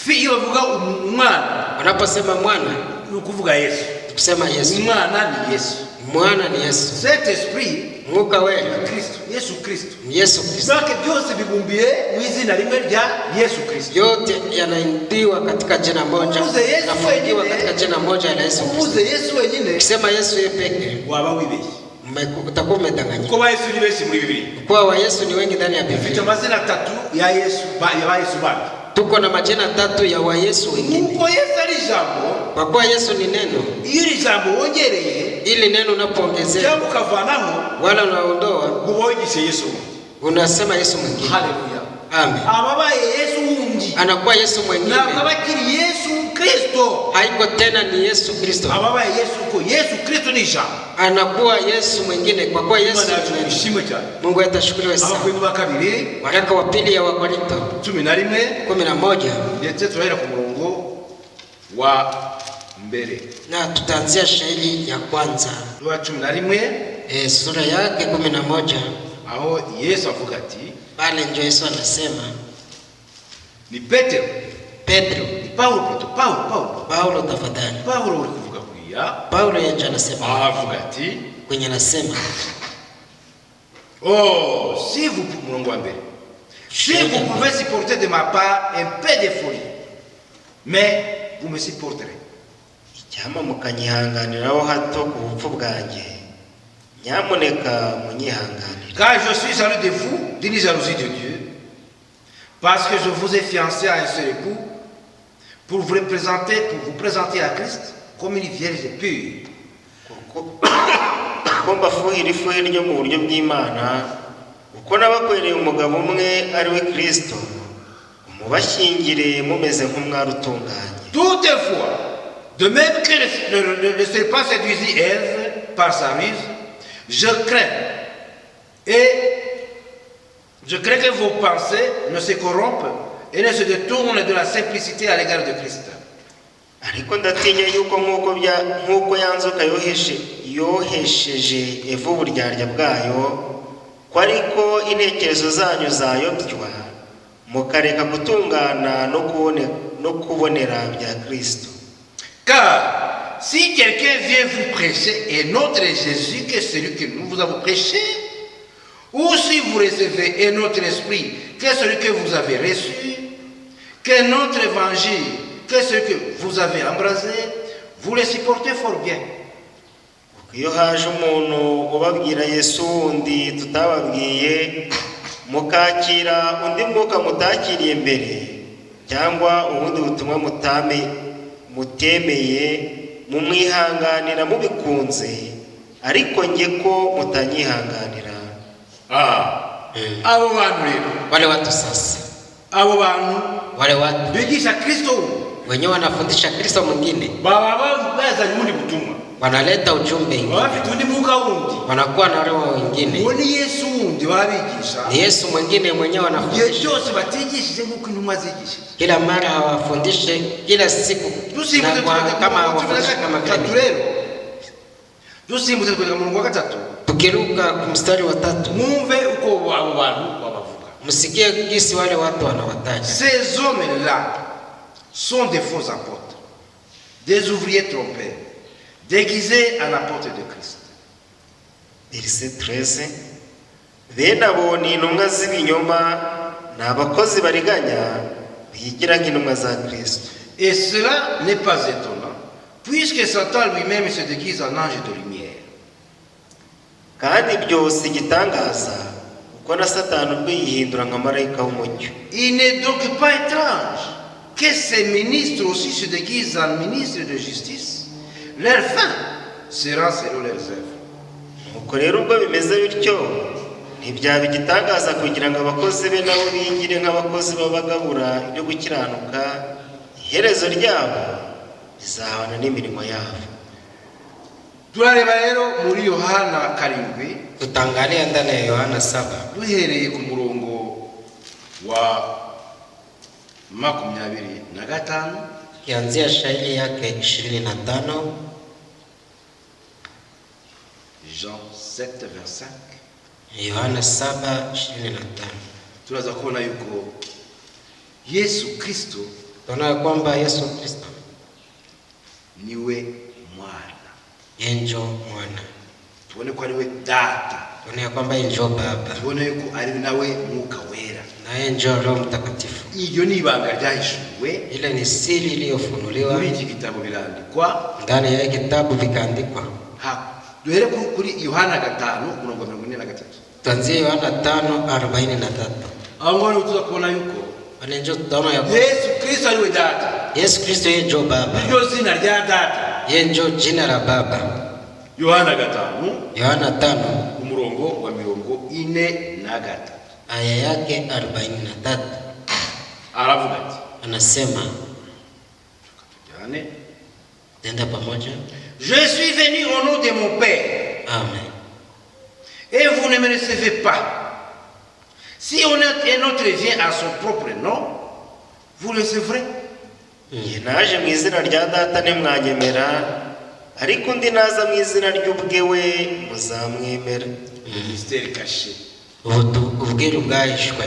Iyo bavuga Umwana, Wanaposema Mwana ni ukuvuga Yesu. ni kusema Yesu. Umwana ni Yesu. Mwana ni Yesu. Cet esprit Mwuka wera Kristo, Yesu Kristo. ni Yesu Kristo. Zake byose bibumbiye mu izina rimwe rya Yesu Kristo. Yote yanaindiwa katika jina moja, Umuze Yesu nafungiwa wenyine, katika jina moja la Yesu Kristo. Umuze Yesu wenyine, Ukisema Yesu yeye pekee, waba wibeshye. utakuwa umedanganyika. Kuko ba Yesu ni benshi muri Bibiliya. Kwa wa Yesu ni wengi ndani ya Dufite Biblia. amazina atatu ya Yesu, ya Yesu bandi. Tuko na majina tatu ya wa Yesu wengine. Kuko Yesu ari ijambo, Kwa kuwa Yesu ni neno, iyo iri jambo wongereye ili neno unapoongezea cyangwa ukavanaho, wala unaondoa, uba wigishe Yesu. unasema Yesu mwingine. Haleluya. Amen. Ababaye Yesu wundi, Anakuwa Yesu mwingine, ntabwo abakiri Yesu Kristo. haiko tena ni Yesu Kristo. Ababaye Yesu ko Yesu Kristo ni ijambo. Anakuwa Yesu mwingine kwa kuwa Yesu Imana yacu ni neno. ishimwe cyane. Mungu atashukuriwe sana. Abakorinto ba kabiri Waraka wa pili ya Wakorinto 11 11, ndetse turahera ku murongo wa mbere na tutaanzia shairi ya kwanza, wa 11, sura yake 11. aho Yesu avuga ati, Pale ndio Yesu anasema, ni Petero, Petro, ni Paulo, Paulo tafadhali. Paulo uri kuvuga kuriya, Paulo yeye anasema, avuga ati, kwenye anasema, oh, si vous, murongo wa mbere, si vous pouvez supporter de ma part un peu de folie, mais vous me supporterez. icyama mukanyihanganiraho hato ku bupfu bwanjye, nyamuneka munyihanganire. Car je suis jaloux de vous, d'une jalousie de Dieu, parce que je vous ai fiancé à un seul époux, pour vous présenter à Christ comme une vierge pure. Kuko mbafuhira ifuhe ryo mu buryo bw'Imana, kuko nabakwereye umugabo umwe ari we Kristo, mubashyingire mumeze nk'umwari utunganye. Toutefois, de même que le serpent séduisit Ève par sa ruse, je crains que vos pensées ne se corrompent et ne se détournent de la simplicité à l'égard de Christ. Ariko ndatinya yuko nk'uko ya nzoka yohesheje Eva uburyarya bwayo, ko ariko intekerezo zanyu zayobywa mukareka gutungana no kubonera bya Kristo. Car si quelqu'un vient vous prêcher un autre Jésus que celui que nous vous avons prêché, ou si vous recevez un autre esprit que celui que vous avez reçu, qu'un autre évangile que celui que vous avez embrasé, vous le supportez fort bien. Iyo haje umuntu ubabwira Yesu wundi tutababwiye, mukakira undi mwuka mutakiriye mbere, cyangwa ubundi butumwa mutemeye, mumwihanganira mubikunze, ariko nge ko mutanyihanganira. Abo bantu rero, wale watu sasa, abo bantu wale watu bigisha Kristo wenyewe wanafundisha Kristo mwingine, baba bazanye ubundi butumwa, wanaleta ujumbe mwingine, bafite undi mwuka wundi, wanakuwa na roho wengine. uwo ni Yesu wundi wabigisha, Ni Yesu mwingine mwenyewe igihe wanafundisha. cyose batigishije nk'uko intumwa zigishije. Kila mara hawafundishe kila siku Dusimbuze kama hawafundishe kama vile. rero, dusimbuze kugera mu murongo wa gatatu, Tukiruka kumstari wa 3, mwumve uko abo bantu babavuga. msikie jinsi wale watu wanawataja. Ces hommes-là sont des faux apôtres, des ouvriers trompeurs, déguisés en apôtres de Christ. Verset 13. Bene abo ni intumwa z'ibinyoma, ni abakozi bariganya bigira nk'intumwa za Kristo. Et cela n'est pas étonnant, puisque Satan lui-même se déguise en ange de lumière. Kandi byose igitangaza kuko na Satani ubwe yihindura nka marayika w'umucyo. Il n'est donc pas étrange que ces ministres aussi se déguisent en ministres de justice. Leur fin sera selon leurs œuvres. Nuko rero ubwo bimeze bityo, ntibyaba igitangaza kugira ngo abakozi be nabo bigire nk'abakozi b'abagabura ibyo gukiranuka, iherezo ryabo rizahana n'imirimo yabo. Turareba rero muri Yohana 7, Tutaangalia ndani ya Yohana 7, duhereye ku murongo wa 25, kianzia shairi yake 25. Jean 7, verset 5. Yohana 7:25. Tunaanza kuona yuko Yesu Kristo Tunaona kwamba Yesu Kristo niwe mwana. yenjo mwana. Tuone kwa niwe data. Tunaona kwamba yenjo baba. Tuone yuko ari nawe mwuka wera. Na yenjo Roho Mtakatifu. Iyo ni ibanga ryahishuwe. Ile ni siri iliyofunuliwa Muri iki gitabo birandikwa. ndani ya kitabu vikaandikwa. Duhere kuri Yohana 5 murongo 43. Tuanzie Yohana 5:43. Angoni tuza kuona yuko Anenjo tutaona ya Yesu Kristo aliwe data. Yesu Kristo yenjo baba. Ndio zina rya data. Yenjo jina la baba. Yohana 5 Yohana 5 umurongo wa 43. aya yake 43. Aravuga ati, Anasema, yani, tenda pamoja. je suis venu au nom de mon Père. Amen. Et vous ne me recevez pas. Si un autre vient à son propre nom, vous le recevrez. Naje mu izina rya data ntimwanyemera, ariko undi naza mu izina ry'ubwe we muzamwemera. Mystère caché. Ubwiru bwahishwe.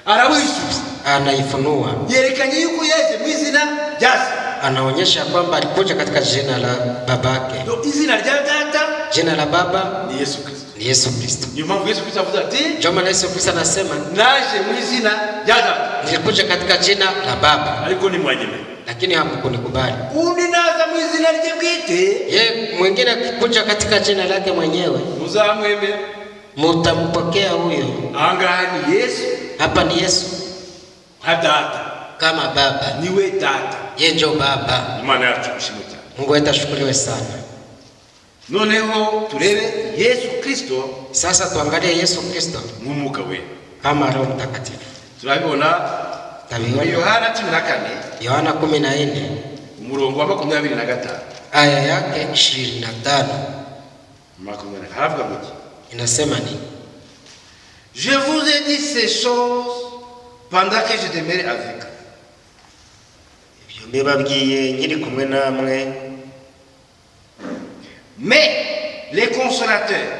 Arawishuza. Anaifunua. Yerekanye yuko yaje mu izina rya Se. Anaonyesha kwamba alikuja katika jina la babake. Ndio izina rya data, Jina la baba ni Yesu Kristo. ni Yesu Kristo. Ndio maana Yesu Kristo avuga ati, Joma Yesu Kristo anasema, naje mu izina rya data, nilikuja katika jina la baba, ariko ni mwanyeme. lakini hamkunikubali. Undi naza mu izina rye bwite, Ye mwingine akikuja katika jina lake mwenyewe, muzamwemera. mutampokea huyo. Angaha ni Yesu, Hapa ni Yesu data, kama baba. niwe data. Yenjo baba. Imana yacu ishimwe cyane. Mungu wetu ashukuriwe sana. Noneho turebe Yesu Kristo Sasa tuangalie Yesu Kristo nk'umwuka we. kama Roho Mtakatifu. Turabibona tabiona Yohana 14 Yohana 14 umurongo wa 25 aya yake 25 haravuga ngo inasema ni Je vous ai dit ces choses pendant que je demeurais avec vous. ibyo mbibabwiye nkiri kumwe namwe. Mais les consolateurs,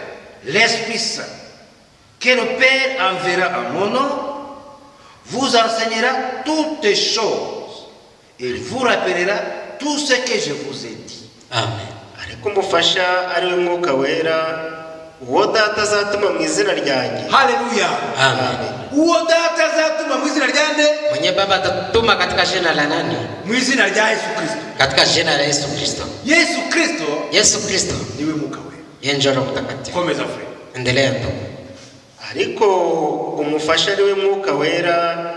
l'Esprit Saint, que le Père enverra en mon nom, vous enseignera toutes choses et vous rappellera tout ce que je vous ai dit. amen. Ariko umufasha ari we Mwuka Wera, uwo Data azatuma mu izina ryanjye. Haleluya. Amen. Uwo Data azatuma mu izina ryande? Mwenye Baba atatuma katika jina la nani? Mu izina rya Yesu Kristo. Katika jina la Yesu Kristo. Yesu Kristo niwe Mwuka Wera. Yeye ndiye Roho Mtakatifu. Komeza frere. Endelea tu. Ariko umufasha ari we Mwuka Wera,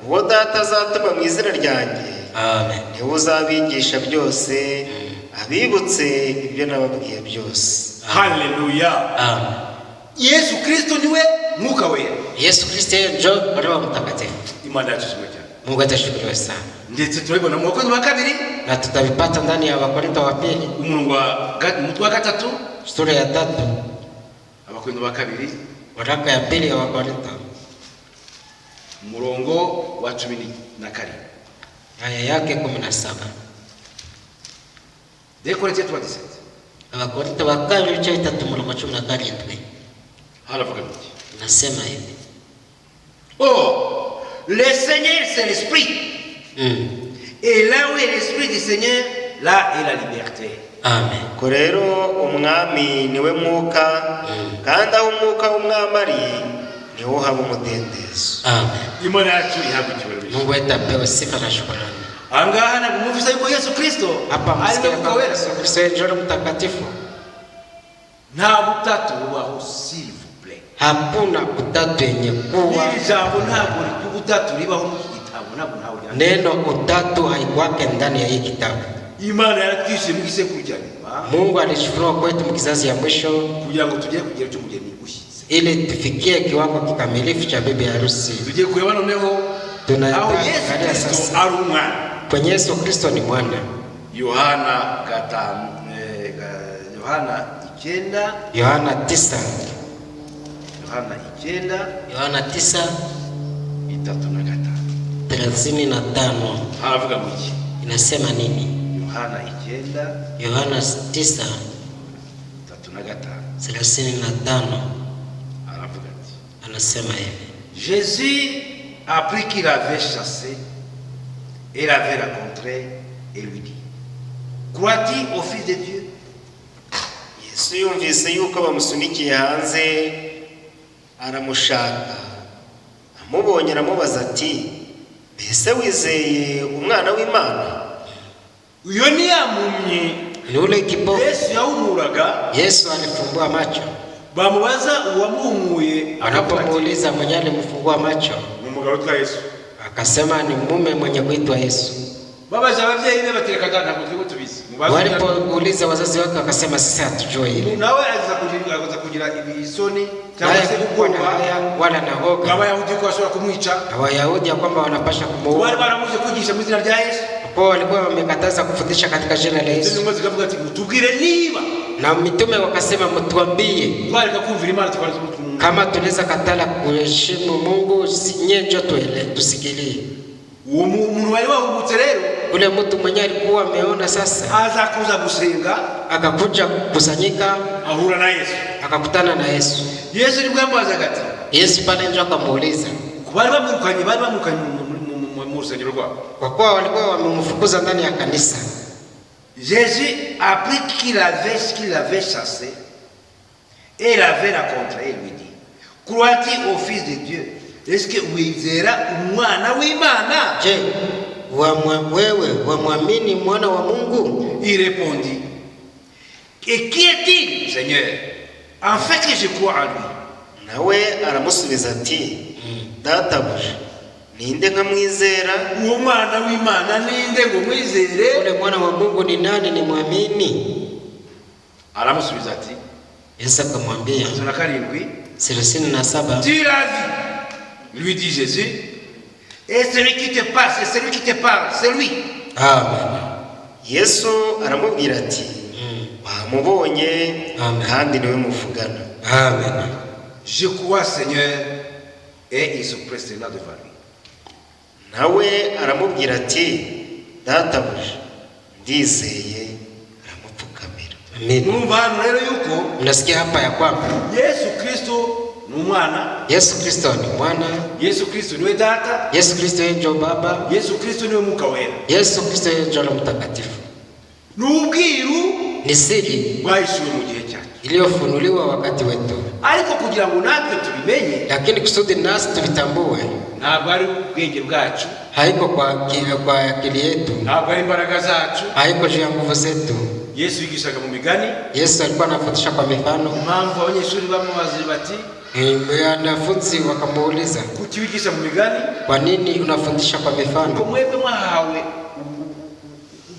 uwo Data azatuma mu izina ryanjye. Amen. Niwe uzabigisha byose, abibutse ibyo nababwiye byose. Haleluya. Amen. Yesu Kristo niwe Mwuka Wera. Yesu Kristo ndiye Roho Mtakatifu. Imana yacu cyane. Mungu atashukuriwe sana. Ndetse turabibona mu Wakorintho wa kabiri Na tutavipata ndani ya Wakorintho wa pili umurongo wa mutwe wa 3 sura ya 3 Abakorintho wa kabiri waraka ya pili ya Wakorintho umurongo wa 12 aya yake 17. De Corinthiens 3:17. Abakorintho wa kabiri cyo 3 umurongo 17. Haravuga iki? Nasema hivi. Oh, le Seigneur c'est l'esprit. Et là où est l'esprit du Seigneur, là est la liberté. Amen. Ko rero umwami niwe Mwuka, kandi aho umwuka w'umwami ari niho haba umudendezo. Amen. Imana yacu ihabwa icyubahiro. Mungu wetu apewe sifa na shukrani. Angaha na kumufisa yuko Yesu Kristo Hapa msikia Mwuka kama Wera. Yesu Kristo ndiye Roho Mtakatifu. Nta butatu bubaho, s'il vous plaît. Hakuna utatu yenye kuwa. Hili jambo ntabwo ubutatu ribaho mu gitabo ntabwo ntawo ryanditse. Neno utatu haikwake ndani ya hii kitabu. Imana yaratwishe mu gisekuru cya nyuma. Mungu alishukurua kwetu mkizazi ya mwisho Kugira ngo tugere kugera cyo mugeni ushize. ili tufikie kiwango kikamilifu cha bibi harusi. Tugiye kureba noneho aho Yesu Kristo ari umwana. Kwenye Yesu Kristo ni mwana. Yohana 9 Yohana 9 Yohana 9 35 haravuga ngo iki? inasema nini? Yohana 9 35 haravuga ati anasema hivi. Jésus apprit qu'il avait chassé et l'avait rencontré et lui dit: Crois-tu au Fils de Dieu? Yesu yumvise yuko bamusunikiye hanze, aramushaka, amubonye aramubaza ati, mbese wizeye umwana w'Imana? Uyo ni yampumyi Ni ule kipofu Yesu yahumuraga. Yesu alifumbua macho. Bamubaza uwamuhumuye, Wanapomuuliza mwenye alimfungua macho, ni umugabo witwa Yesu. akasema ni mume mwenye kuitwa Yesu. Babaje ababyeyi be batereka ntabwo twego tubizi. Walipouliza wazazi wake wakasema sisi hatujui hili. Nawe aza kugira ibisoni cyangwa se ubwoba wala na hoga. Abayahudi ko bashobora kumwica. Abayahudi kwamba wanapasha kumuua. Wale baramuje kugisha mu izina rya Yesu. Kwa walikuwa wamekataza kufundisha katika jina la Yesu. Ndio zikavuga ati tubwire niba. Na mitume wakasema mtuambie. Twari kumvira Imana tukariza Mungu. Kama tunaweza katala kuheshimu Mungu, nyenjo tusikilie. Uwo muntu wari wahubutse rero, ule mtu mwenye alikuwa ameona sasa aza kuza gusenga, akakuja kusanyika, ahura na Yesu, akakutana na Yesu. Yesu ni mwambaza gati. Yesu pale ndio akamuuliza. Bali bamukanye mu rusengero rwabo. Kwa kuwa walikuwa wamemfukuza ndani ya kanisa. Jésus apprit qu'il avait chassé et l'avait rencontré et lui dit: Crois-tu au Fils de Dieu? Est-ce que wizera umwana w'Imana? Je, wewe wamwamini mwana wa Mungu? Il répondit: Et qui est-il, Seigneur, en fait que je crois en lui? Nawe aramusubiza ati, databuja, ninde nkamwizera? Uwo mwana w'Imana ninde ngo mwizere? Ule mwana wa Mungu ni nani ni muamini? Aramusubiza ati, Yesu akamwambia, 37 37, Tu l'as vu, lui dit Jésus, Et celui qui te parle, c'est celui qui te parle, c'est lui. Amen. Yesu aramubwira ati wamubonye kandi niwe muvugana. Amen. Je crois, Seigneur, et il se prestera devant lui. Nawe aramubwira ati databuja ndizeye, aramupfukamira. Amen. Numva hano rero yuko Unasikia hapa ya kwamba Yesu Kristo ni umwana, Yesu Kristo ni mwana, Yesu Kristo niwe data, Yesu Kristo yeye ndio baba, Yesu Kristo niwe mwuka wera. Yesu Kristo yeye ndio Roho Mtakatifu. N'ubwiru Ni siri bwahishuwe mu gihe cyacu, iliyofunuliwa wakati wetu, ariko kugira ngo natwe tubimenye, lakini kusudi nasi tuvitambue, ntabwo ari ubwenge bwacu, haiko kwa akili yetu, ntabwo ari imbaraga zacu. haiko juu ya nguvu zetu. Yesu yigishaga mu migani. Yesu alikuwa anafundisha kwa mifano. Impamvu abanyeshuri bamubaza bati, wanafunzi wakamuuliza, kuki wigisha mu migani? kwa nini unafundisha kwa Ngo mifano? mwebwe mwahawe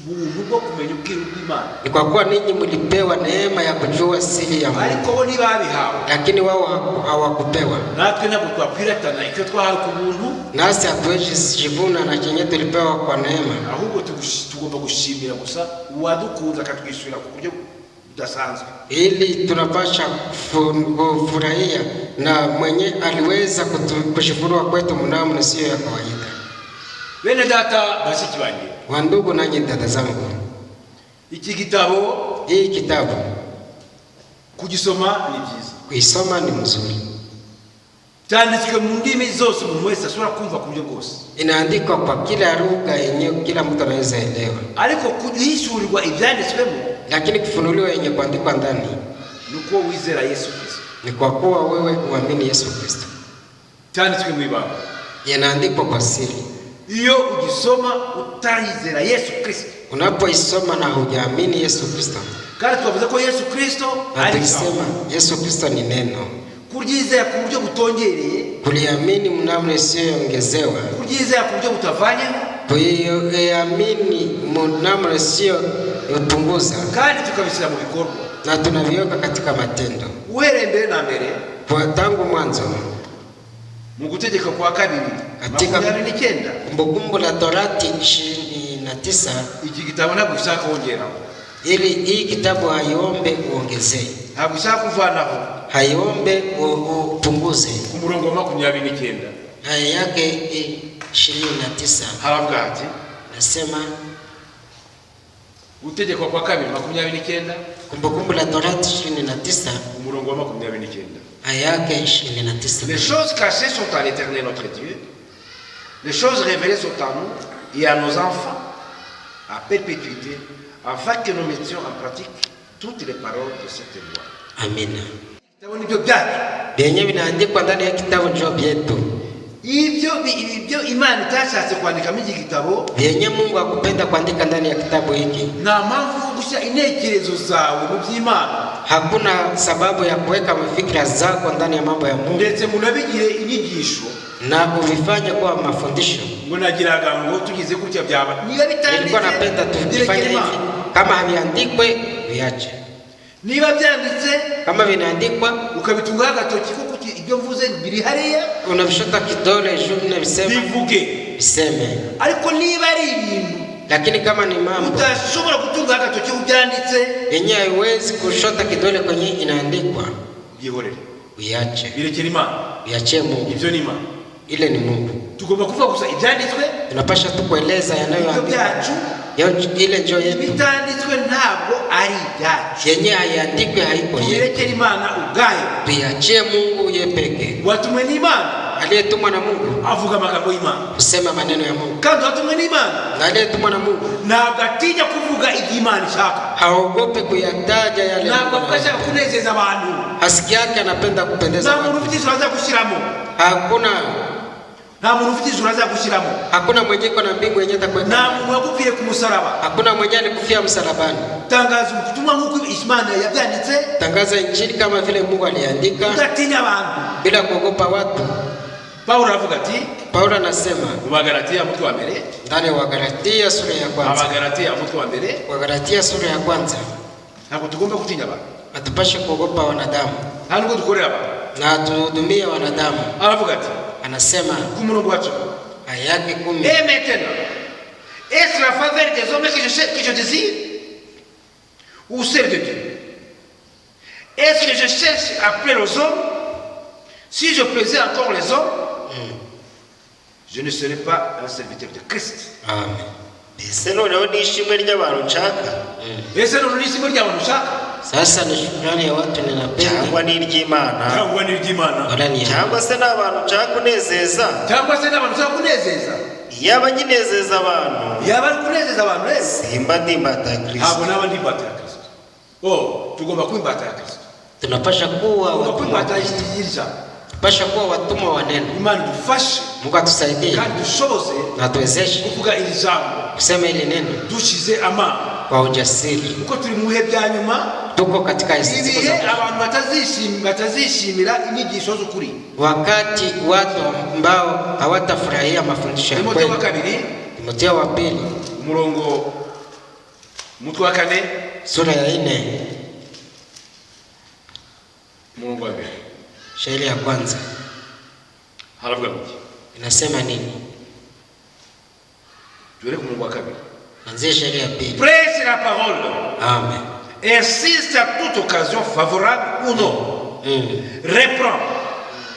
ubuntu bwo kumenya ubwiru bw'Imana, Ni kwa kuwa ninyi mlipewa neema ya kujua siri ya Mungu, ariko bo ntibabihawe. lakini wao hawakupewa. Natwe ntabwo twakwiratana icyo twahawe ku buntu, Nasi hatuwezi jivuna na chenye tulipewa kwa neema, ahubwo tugomba gushimira gusa uwadukunze akatwishyura ku buryo budasanzwe. ili tunapasha kufurahia na mwenye aliweza kushukuru kwetu mnamo sio ya kawaida. Bene data bashiki banjye, Wandugu nanyi dada zangu, iki gitabo, hii kitabu kugisoma ni byiza. kuisoma ni mzuri. Cyanditswe mu ndimi zose umuntu wese ashobora kumva ku buryo bwose, Inaandikwa kwa kila lugha yenye kila mtu anaweza elewa, ariko kuhishurirwa ibyanditswemo lakini kufunuliwa yenye kuandikwa ndani ni uko wizera Yesu Kristo. ni kwa kuwa wewe uamini Yesu Kristo. Cyanditswe mu ibanga. Yanaandikwa kwa siri. Iyo ugisoma utarizera Yesu Kristo, Unapoisoma na hujaamini Yesu Kristo, kandi twavuze ko Yesu Kristo ari alisema Yesu Kristo ni neno. kuryizera ku buryo butongereye, Kuliamini mnamo isiyoongezewa, kuryizera ku buryo butavanyeho, kuiamini mnamo isiyopunguza, kandi tukabishyira mu bikorwa. na tunaviweka katika matendo. Uhereye mbere na mbere Kwa tangu mwanzo, mu gutegeka kwa kabiri Katika 29, Kumbukumbu la Torati 29, iki gitabo ntabwo gishaka kongeraho, ili hii kitabu haiombe uongezee, ntabwo gishaka kuvanaho. haiombe upunguze. Ku murongo wa 29 Aya yake 29 haravuga ati, nasema, gutegekwa kwa kabiri 29, Kumbukumbu la Torati 29 ku murongo wa 29, aya yake 29. les choses cachées sont à l'Éternel notre Dieu, les choses révélées sont à nous et à nos enfants à perpétuité, afin que nous mettions en pratique toutes les paroles de cette loi. Amina. Kitabu nibyo byacu, Vyenye vinaandikwa ndani ya kitabu ndio vyetu. ibyo Imana itashatse kwandika mu gitabo, Vyenye Mungu akupenda kuandika ndani ya kitabu hiki, nta mpamvu yo gushyira intekerezo zawe mu by'Imana, hakuna sababu ya kuweka mafikira zako ndani ya mambo ya Mungu ndetse munabigire inyigisho. na uvifanye kuwa mafundisho. Ngo nagiraga ngo tugize gutya byaba, niba Nilikuwa napenda tufanye birekere hivi, Imana. kama haviandikwe viache, Niba byanditse kama vinaandikwa ukabitungaho agatoki kuko ibyo mvuze biri hariya, unavishota kidole juu na visema bivuge. viseme. Ariko niba ari ibintu Lakini kama ni mambo utashobora gutungaho agatoki ubyanditse, yenye haiwezi kushota kidole kwenye inaandikwa, byihorere, uiache, birekere Imana. uiachie Mungu. Ibyo ni Imana. Ile ni Mungu. Tugomba kuvuga gusa ibyanditswe, Tunapasha tu kueleza ibyo yanayoandikwa. byacu. Ile ndio yetu. Ibitanditswe ntabwo ari ibyacu, Yenye haiandikwe haiko yetu. birekere Imana ubwayo. Tuiachie Mungu yeye peke. Watumwe n'Imana Aliyetumwa na Mungu avuga amagambo y'Imana, kusema maneno ya Mungu. kandi watumwe n'Imana Na aliyetumwa na Mungu ntabwo atinya kuvuga ibyo Imana ishaka, haogope kuyataja yale. ntabwo avuga ashaka kunezeza abantu. Hasiki yake anapenda kupendeza Nta muntu watu. ufite ijuru aza gushyiramo, nta muntu ufite ijuru aza gushyiramo, Hakuna mwenye iko na mbingu yenye atakwenda. nta muntu wagupfiriye ku musaraba. Hakuna mwenye alikufia msalabani. Tangaza ubutumwa nk'uko Imana yabyanditse, Tangaza injili kama vile Mungu aliandika udatinya abantu. bila kuogopa watu. Paulo aravuga ati Paulo anasema mu Bagalatiya umutwe wa mbere, ndani ya Wagalatia sura ya kwanza. Abagalatiya umutwe wa mbere, Wagalatia sura ya kwanza, ntabwo tugomba gutinya abantu, hatupashe kuogopa wanadamu nta nubwo dukorera abantu. na tuhudumie wanadamu. Aravuga ati Anasema ku murongo wa 10, ayake 10. Et maintenant, est-ce la faveur des hommes que je désire ou celle de Dieu? Est-ce que je cherche à plaire aux hommes? Si je plaisais encore les hommes, je ne serais pas un serviteur de Christ. Amen. mbese noneho n'ishimwe ry'abantu nshaka Ese no nisimo ry'abantu ushaka Sasa ni shukrani ya watu ninapenda cyangwa n'iry'Imana cyangwa n'iry'Imana wala ni ya cyangwa se n'abantu nshaka kunezeza cyangwa se n'abantu ushaka kunezeza. iyo abanyenezeza abantu Yaba ari kunezeza abantu rero simba ndi imbata ya Kristo. ntabwo naba ndi imbata ya Kristo. Tugomba kuba imbata ya Kristo. tunapasha kuwa Tugomba kuba watumwa imbata y'ijambo. pasha kuwa watumwa wa neno. Imana idufashe Mungu atusaidie kandi dushoboze na tuwezeshe kuvuga iri jambo kusema ile neno dushize amana, kwa ujasiri. kuko turi mu bihe bya nyuma, Tuko katika siku ibihe za abantu batazishimira inyigisho z'ukuri. wakati watu ambao hawatafurahia mafundisho ya Timotheo wa kweli. kabiri Timotheo wa pili umurongo umutwe wa 4 sura ya 4 umurongo wa 2 shairi ya kwanza haravuga ngo inasema nini? tuere ku murongo wa 2. Anzia shairi ya pili. Prêche la parole. Amen. Insiste à toute occasion, favorable ou non. Reprend,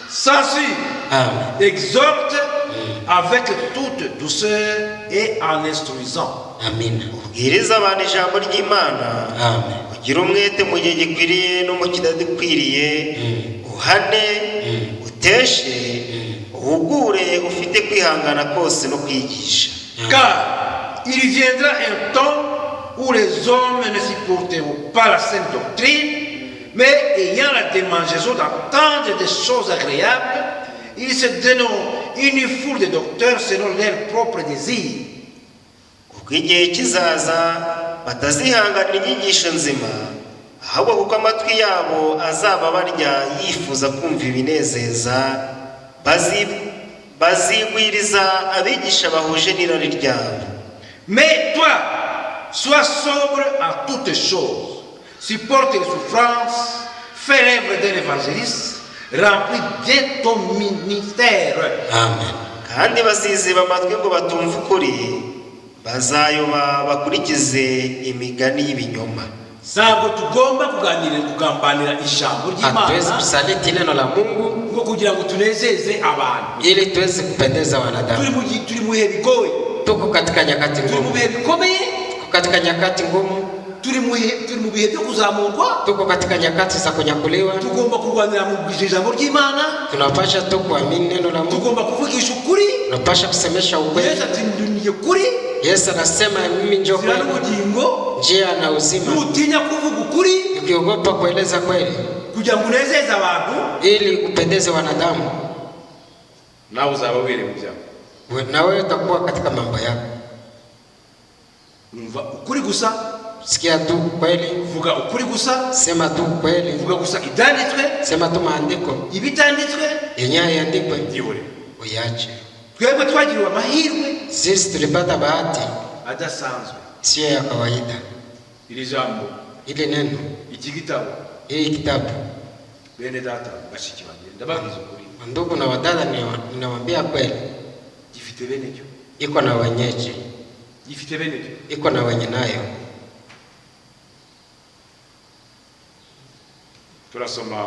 censure, Amen. exhorte avec toute douceur et en instruisant. Amina. ubwiriza abantu ijambo ry'Imana Amen. ugira umwete mu gihe gikwiriye no mu kidakwiriye uhane uteshe uhugure ufite kwihangana kose no kwigisha. Car il viendra un temps où les hommes ne supporteront pas la saine doctrine, mais ayant la démangeaison d'entendre des choses agréables, ils se donneront une foule de docteurs selon leurs propres désirs. kuko igihe kizaza batazihanganira inyigisho nzima, ahubwo kuko amatwi yabo azaba barya yifuza kumva ibinezeza, bazigwiriza abigisha bahuje n'irari ryabo. Mais toi, sois sobre en toutes choses, supporte les souffrances, fais l'œuvre d'un évangéliste, remplis bien ton ministère. Amen. kandi baziziba amatwi ngo batumva ukuri, bazayoba bakurikize imigani y'ibinyoma. Ntabwo tugomba kugambanira ijambo Hatuwezi ry'Imana kusaliti neno la Mungu ngo kugira ngo tunezeze abantu. ili tuweze kupendeza Turi wanadamu. mu bihe bigoye, Tuko katika nyakati turi mu ngumu. bihe bikomeye, Tuko katika nyakati ngumu. turi mu bihe byo kuzamurwa. Tuko katika nyakati za kunyakuliwa. Tugomba kurwanira mu ijambo ry'Imana, Tunapasha tu kuamini neno la Mungu. tugomba kuvugisha ukuri. Tunapasha kusemesha Yesu ukweli. ati nduniye kuri Yesu anasema mimi njoo nzira kweli, n'ubugingo, njia na uzima. nutinya kuvuga ukuri Ukiogopa kueleza kweli kugira ngo unezeze abantu, ili upendeze wanadamu, nawe uzaba were mu byawe. na wewe utakuwa katika mambo yako. Umva ukuri gusa, Sikia tu kweli, vuga ukuri gusa, sema tu kweli, vuga gusa ibyanditswe, sema tu maandiko ibitanditswe yenyewe yandikwe, byibure. uyache. Twebwe twagiriwe amahirwe Sisi tulipata bahati adasanzwe. sio ya kawaida. Iri jambo, Ili neno, iki gitabo, hii kitabu, bene data bashiki banjye ndababwiza ukuri, ndugu na wadada, ninawaambia kweli, gifite bene cyo, iko na wenyeji, gifite bene cyo. iko na wenye nayo. Turasoma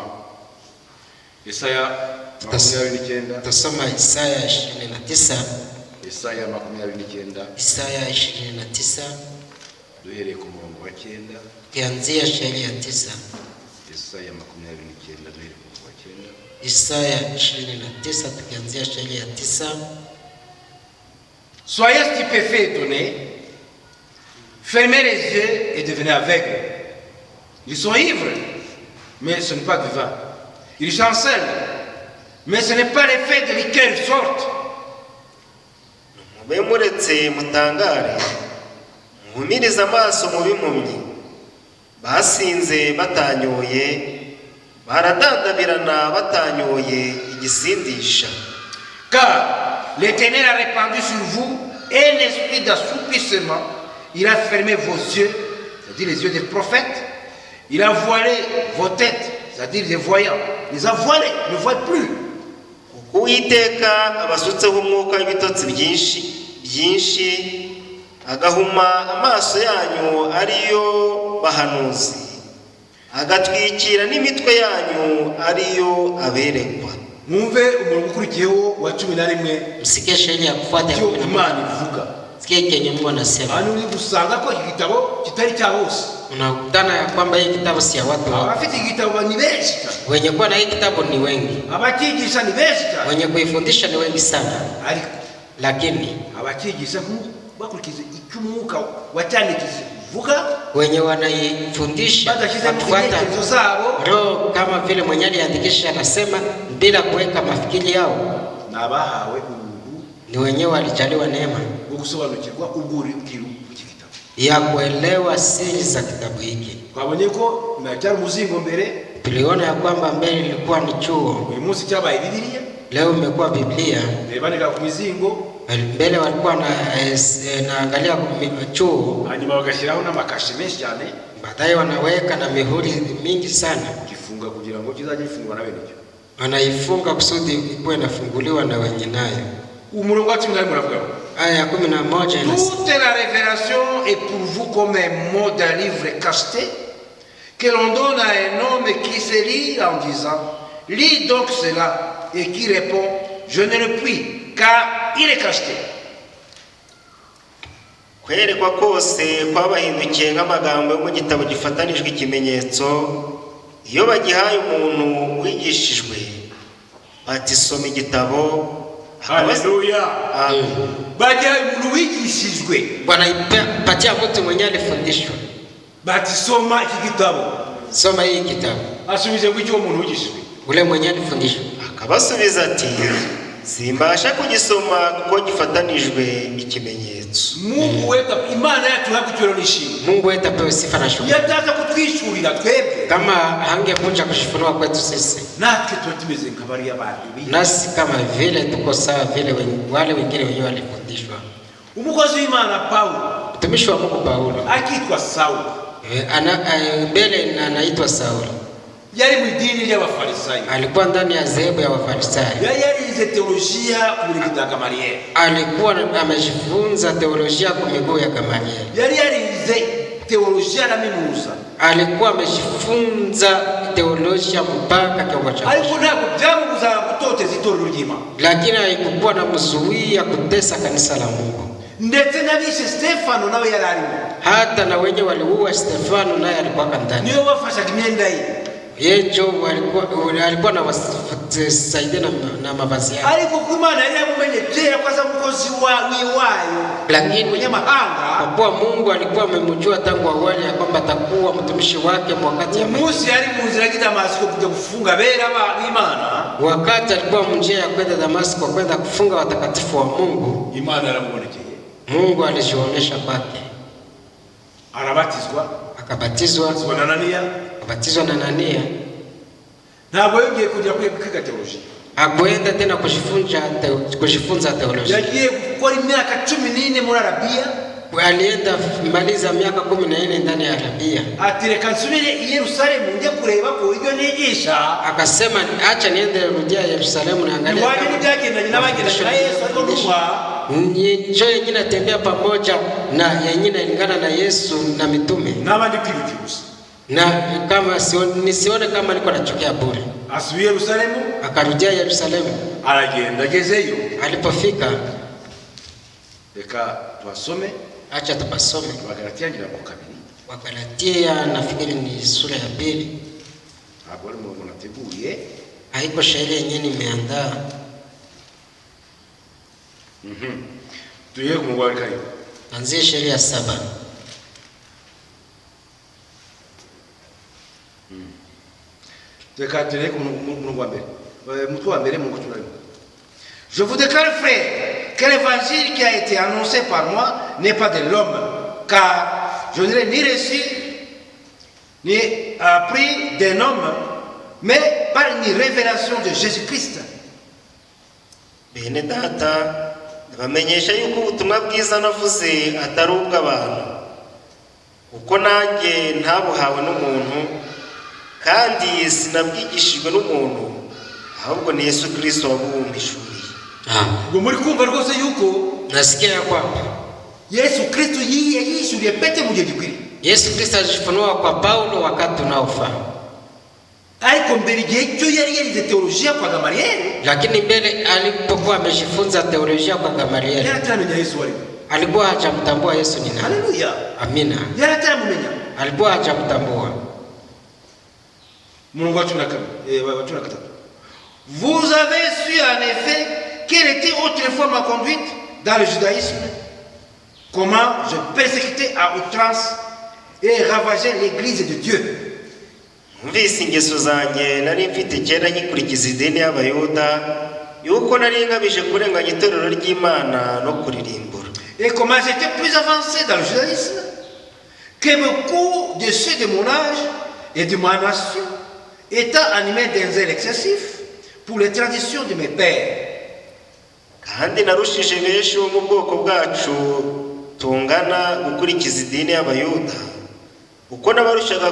Yesaya 29, Tutasoma Isaya 29, Yesaya 29 Isaya 29 duhereye ku murongo wa 9. kianzia shairi ya 9. Yesaya 29 duhereye ku murongo wa 9. Isaya 29 tukianzia shairi ya 9. Soyez stupéfaits, étonnés, fermez les yeux et devenez aveugles. Ils sont ivres, mais ce n'est pas du vin. Ils chancellent, mais ce n'est pas l'effet de liqueur sorte. mube muretse mutangare, muhumirize amaso mu b'impumyi, basinze batanyoye, baradandabirana batanyoye igisindisha. Car l'Éternel a répandu sur vous un esprit d'assoupissement. Il a fermé vos yeux, c'est-à-dire les yeux des prophètes. Il a voilé vos têtes, c'est-à-dire les voyants. Il les a voilés, ils ne voient plus. Uwiteka abasutseho umwuka w'ibitotsi byinshi agahuma amaso yanyu ariyo bahanuzi, agatwikira n'imitwe yanyu ariyo aberekwa. Mwumve umurongo ukurikiyeho wa 11. Msikie sheria ya kufuata Cyo Imana ivuga. Sikia kenye Mungu anasema. Hano uri gusanga ko iki gitabo kitari cya bose. Unakutana ya kwamba hii kitabu si ya watu wote. Abafite igitabo ni benshi cyane. Wenye kuwa na hii kitabu ni wengi. Abakigisha ni benshi cyane. Wenye kuifundisha ni wengi sana. Ariko lakini abakigisha bakurikiza icyo umwuka wacyandikije vuga, wenye wanaifundisha wakifuata roho kama vile mwenye aliandikisha anasema bila kuweka mafikiri yao, na bahawe ubuntu ni wenyewe walijaliwa neema gusobanukirwa uburi bw'ikitabu ya kuelewa siri za kitabu hiki. Twabonye ko nacyari muzingo mbere, tuliona ya kwamba mbele ilikuwa ni chuo, uyu munsi cyabaye Biblia, leo imekuwa Biblia. Bandika ku mizingo, mbele walikuwa naangalia chuo, hanyuma bagashiraho n'amakashi menshi cyane, baadaye wanaweka na mihuri mingi sana, kifunga kugira ngo kizaje gifungwa na bene cyo, wanaifunga kusudi ikuwe inafunguliwa na wenye nayo. Umurongo wa 10 muravuga aya 11 toute la révélation est pour vous comme un mot d'un livre cacheté que l'on donne à un homme qui se lit en disant lis donc cela, et qui répond je ne le puis car il est cacheté. Kwerekwa kose kwabahindukiye nk'amagambo yo mu gitabo gifatanijwe ikimenyetso, iyo bagihaye umuntu wigishijwe bati soma igitabo. Haleluya. Bagihaye umuntu wigishijwe, wanaipatia mtu mwenye alifundishwa bati soma iki gitabo, soma hii kitabu. Asubize kw'icyo umuntu wigishijwe, ule mwenye alifundishwa akabasubiza ati simbasha kugisoma kuko gifatanijwe ikimenyetso. Mungu wetu, Imana yacu hakucyoro nishimwe. Mungu wetu apewe sifa na shukrani. Yataza kutwishurira twebwe, kama hangekuja kushifunua kwetu sisi, natwe tutimeze nk'abari y'abandi, nasi kama vile tuko sawa vile wale wengine wenyewe walifundishwa. Umukozi w'Imana Paulo, mtumishi wa Mungu Paulo akitwa Saulo, mbele anaitwa Saulo, yari mu dini y'Abafarisayo, alikuwa ndani ya dhehebu ya Wafarisayo, yarize teolojia ku miguu ya Gamaliel, alikuwa amejifunza teolojia kwa miguu ya Gamaliel, yarize teolojia na minuza, alikuwa amejifunza teolojia mpaka kiwango cha alikuwa ntabwo byamubuza gutoteza itorero ry'Imana, lakini haikuwa na mzuia kutesa kanisa la Mungu. Ndetse n'abishe Stefano nawe yararimo, hata na wenye waliua Stefano naye alikuwa ndani, niyo bafashaga imyenda ye, yejo alikuwa na wasaidia na mavazi yake. Ariko ku Imana yari yamumenye kera kwa sababu mukozi wayo, lakini munyamahanga, kwa Mungu alikuwa amemjua tangu awali ya kwamba atakuwa mtumishi wake wakati ya Musa yari mu nzira ya Damasiko kuja kufunga bera b'Imana, wakati alikuwa mjia ya kwenda Damasiko kwenda kufunga watakatifu wa Mungu. Imana aramubonekeye, Mungu alijionyesha kwake, arabatizwa, akabatizwa na Anania, ntabwo yongeye kujya kwiga teolojia, hakuenda tena kujifunza teolojia, yagiye gukora imyaka 14 muri Arabia, alienda maliza miaka 14 ndani ya Arabia. Ati reka nsubire i Yerusalemu njye kureba ko ibyo nigisha, akasema acha niende rudia Yerusalemu na angalia wale nibyagendanye n'abagendana na Yesu, ariko numva njoo yengine atembea pamoja na yengine ilingana na Yesu na mitume, n'abandi kwibukirusa, na kama nisione kama niko nachukia bure. Asubiye Yerusalemu, akarudia Yerusalemu, aragenda agezeyo, alipofika reka twasome, acha tupasome Wagalatia ngira mu kabiri, Wagalatia nafikiri ni sura ya 2. hapo wale mnateguye, haiko shairi yenyewe nimeandaa. Tuye kumwali karibu, anzie shairi ya 7. Reka tuye kumwali wa mbere, mtu wa mbere Mungu tunani. Je vous déclare, frère, que l'évangile qui a été annoncé par moi n'est pas de l'homme, car je ne l'ai ni reçu ni appris d'un homme, mais par une révélation de Jésus-Christ. Bene data, bamenyesha yuko ubutumwa bwiza navuze atari ubw'abantu, uko nanjye ntabuhawe n'umuntu, kandi sinabwigishijwe n'umuntu, ahubwo ni Yesu Kristo wabumbishuriye. Ngo muri kumva rwose yuko nasikia kwamba Yesu Kristo yishuriye Petero mu gihe gikwiriye. Yesu Kristo alijifunua kwa Paulo wakati unaofaa. Ariko mbere igihe cyo yari yarize teolojia kwa Gamaliel, lakini mbele alipokuwa amejifunza teolojia kwa Gamaliel, yaratamenya Yesu wali. Alikuwa hajamtambua Yesu ni nani. Haleluya. Amina. Yaratamenya. Alikuwa hajamtambua. Mungu atunaka. Vous avez su en effet quelle était autrefois ma conduite dans le judaïsme, comment je persécutais à outrance et ravageais l'église de Dieu. Mvise ingeso zanjye nari mfite kera nkikurikiza idini y'Abayuda yuko nari ngabije kurenganya itorero ry'Imana no kuririmbura. Et comment j'étais plus avancé dans le judaïsme que beaucoup de ceux de mon âge et de ma nation, étant animés d'un zèle excessif pour les traditions de mes pères. Kandi narushije benshi bo mu bwoko bwacu tungana gukurikiza idini y'Abayuda uko nabarushaga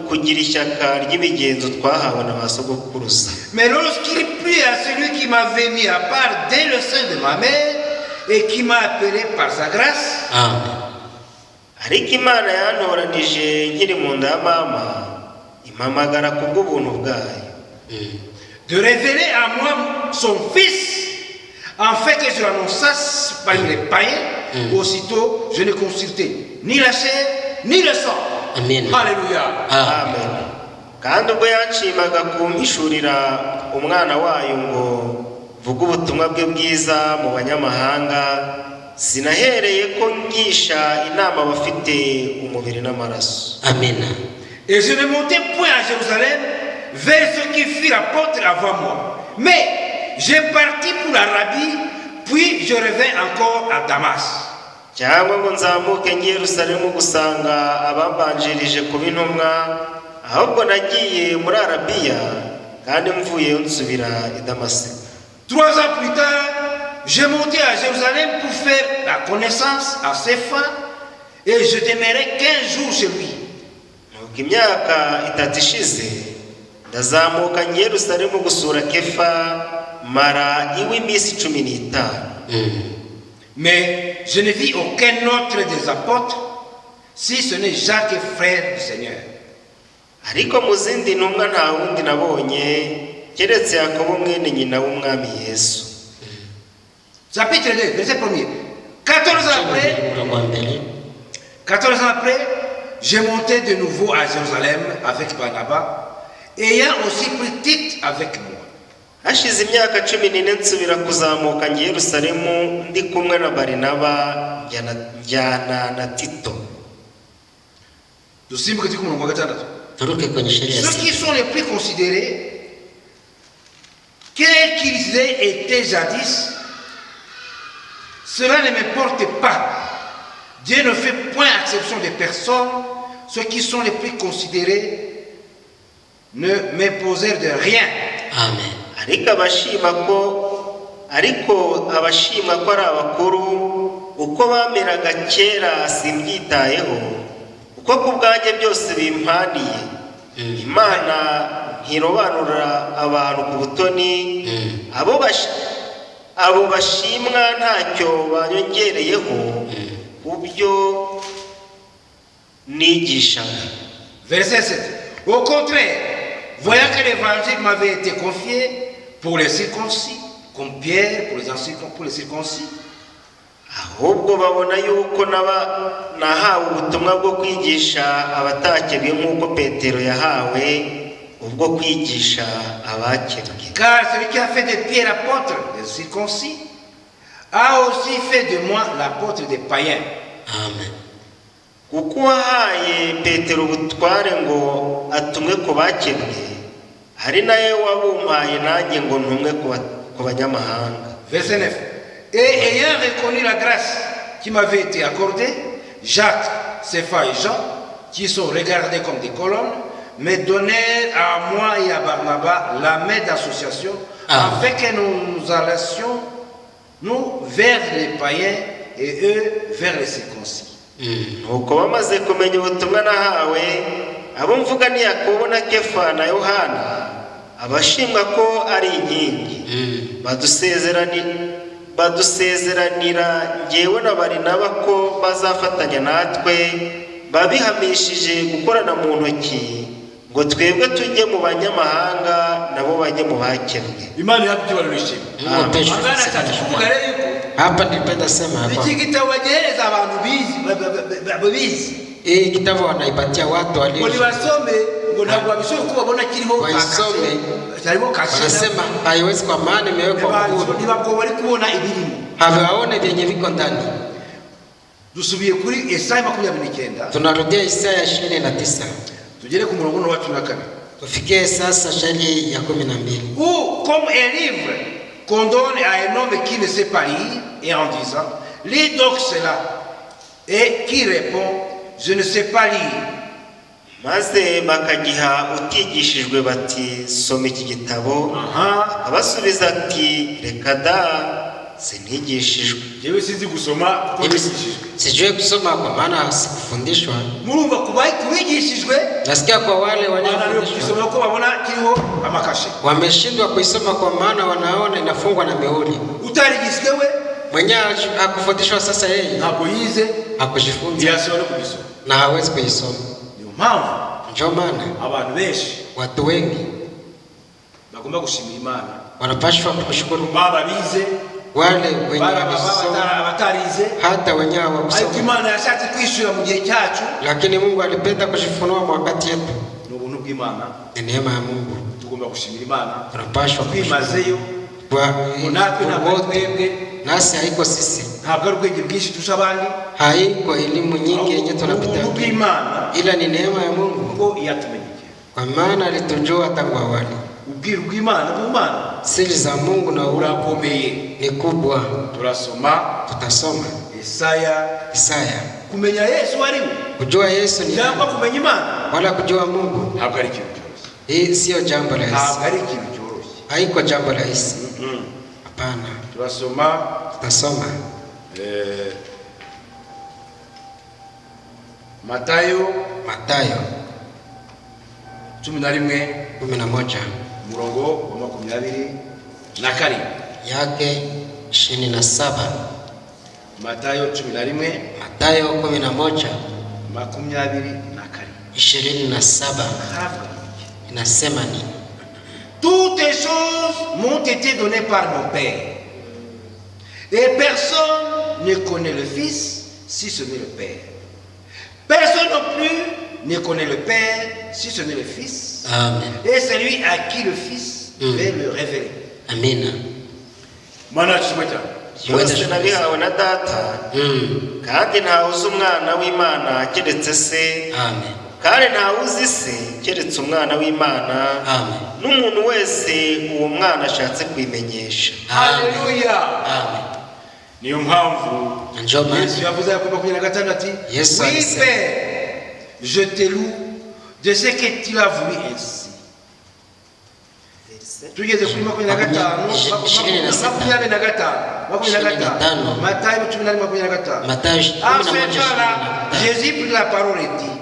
kugira ishyaka ry'imigenzo twahawe na basogokuruza. Mais lorsqu'il plut à celui qui m'avait mis à part dès le sein de ma mère et qui m'a appelé par sa grâce, ariko Imana yantoranije nkiri mu nda ya mama impamagara kubw'ubuntu bwayo, de révéler à moi son fils, en fait que je l'annonçasse parmi les païens. Aussitôt je ne consultais ni la chair ni le sang. Amen. Alléluia. Amen. Kandi ubwo yanshimaga kumpishurira umwana wayo ngo vuga ubutumwa bwe bwiza mu banyamahanga, sinahereye ko ngisha inama bafite umubiri n'amaraso. Amen. Et je ne montais point à Jérusalem vers ceux qui firent apôtres avant moi, mais j'ai parti pour l'Arabie, puis je revins encore à Damas. Cyangwa ngo nzamuke ngiye Yerusalemu gusanga abambanjirije kuba intumwa, ahubwo nagiye muri Arabiya kandi mvuye nsubira i Damasiko. 3 ans plus tard, j'ai monté à Jérusalem pour faire la connaissance à Sepha et je demeurai 15 jours chez lui. Nuko imyaka 3 ishize ndazamuka ngiye Yerusalemu gusura Kefa mara iwe iminsi 15. Mais je ne vis aucun autre des apôtres, si ce n'est Jacques, frère du Seigneur. Ariko mu zindi ntumwa nta wundi nabonye keretse Yakobo mwene nyina w'umwami Yesu. Chapitre 2, verset 1er. 14 ans après, j'ai monté de nouveau à Jérusalem avec Barnabas, ayant aussi pris Tite avec moi. Hashize imyaka 14 nsubira kuzamuka ngiye Yerusalemu ndi kumwe na Barinaba njyana na Tito. Dusimbuke ku murongo wa gatandatu. Turuke kwenye sheria. Ceux qui sont les plus considérés, quels qu'ils aient été jadis, cela ne m'importe pas. Dieu ne fait point exception des personnes. Ceux qui sont les plus considérés ne m'imposèrent de rien. Amen. Ariko abashimwa ko ari abakuru uko bameraga kera simbyitayeho, uko ku bwanjye byose bimpaniye. Imana ntirobanura abantu ku butoni, abo bashimwa ntacyo banyongereyeho kubyo nigishaga. Verset 7. Au contraire, voyant que l'évangile m'avait été confié pour les circoncis, comme Pierre pour les circoncis, ahubwo babona yuko nahawe ubutumwa bwo kwigisha abatakebwe nk'uko Petero yahawe ubwo kwigisha abakebwe. Car celui qui a fait de Pierre l'apôtre des circoncis a aussi fait de moi l'apôtre des païens. Amen. Kuko wahaye Petero ubutware ngo atumwe ku bakebwe, hari naye wabumpaye nanjye ngo ntumwe ku banyamahanga. Verset 9. Et ayant reconnu la grâce qui m'avait été accordée, Jacques, Sepha et Jean, qui sont regardés comme des colonnes, me donnèrent à moi et à Barnabas la main d'association, afin que nous allassions nous vers les païens et eux vers les circoncis. Nuko bamaze kumenya ubutumwa nahawe, abo mvuga ni Yakobo na Kefa na Yohana, abashimwa ko ari inkingi badusezeranira ngewe na Barinaba ko bazafatanya natwe babihamishije gukorana mu ntoki ngo twebwe tujye mu banyamahanga nabo bajye mu bakennye. Imana yabyibalishe. Hapa nilipenda sema hapa. Iki kitabu wagereza abantu bizi. Kitabu wanaipatia watu walio. Wasome ngo ntabwo babishobora kuba babona kiriho wasome. Wanasema haiwezi kwa maana imewekwa huru. Nibabwo bari kubona ibirimo. Hawaone vyenye viko ndani. Dusubiye kuri Isaya 29. Tunarudia Isaya 29. Tugere ku murongo wa 14. Tufikie sasa shairi ya 12. Ou comme un livre qu'on donne à un homme qui ne sait pas lire et en disant lis donc cela et qui répond je ne sais pas lire. Maze bakagiha utigishijwe bati soma iki gitabo abasubiza ati reka da sinigishijwe. Jewe sinzi gusoma kuko nigishijwe. Sijue kusoma kwa maana sikufundishwa. Murumva kubaye kubigishijwe nasikia kwa wale waliofundishwa ko babona kiriho amakashe wameshindwa kuisoma kwa maana wanaona inafungwa na mihuri. Utarigishwe mwenyewe hakufundishwa sasa yeye hapo yize hakujifunza yasione kubisoma na hawezi kuisoma. Ndio maana abantu benshi watu wengi bagomba gushimira Imana wanapashwa kushukuru baba bize wale wenye wamesoma abatarize hata wenyewe hawakusoma. Imana yashatse kwishura mu gihe cyacu lakini Mungu alipenda kujifunua wakati yetu. Ni ubuntu bw'Imana, ni neema ya Mungu. Tugomba gushimira Imana tunapashwa kwimazeyo kwa natwe twebwe nasi haiko sisi ntabwo ari ubwenge bwinshi tusha abandi haiko elimu nyingi yenye tunapita ila ni neema ya Mungu ngo yatumenyeke kwa maana alitujua tangu awali. Ubwiru bw'Imana bw'Imana siri za Mungu na urakomeye ni kubwa. Tutasoma Isaya kumenya Yesu ari kujua Yesu ni jambo kumenya Imana wala kujua Mungu ntabwo ari ikintu cyoroshye. Hii sio jambo rahisi. Ntabwo ari ikintu cyoroshye. Haiko jambo rahisi. Hapana. Tutasoma Matayo 11 murongo wa 22 yake 27. Matayo 11 27 inasema nini? Toutes choses m'ont été données par mon Père. Et personne ne connaît le Fils si ce n'est le Père. Personne non plus ne connaît le Père si ce n'est le Fils. Amen. Et celui à qui le Fils veut le révéler. Amen. Yose nabihawe na data kandi ntawuzi umwana w'Imana keretse se. Amen. Kandi ntawuzi se keretse umwana w'Imana. Amen. N'umuntu wese uwo mwana ashatse kwimenyesha. Haleluya. Amen. Niyo mpamvu Yesu yavuze ku 26 ati oui Père, je te loue de ce que tu as voulu ainsi. Tugeze kuri 25 Matayo 11:25. Jésus prit la parole et dit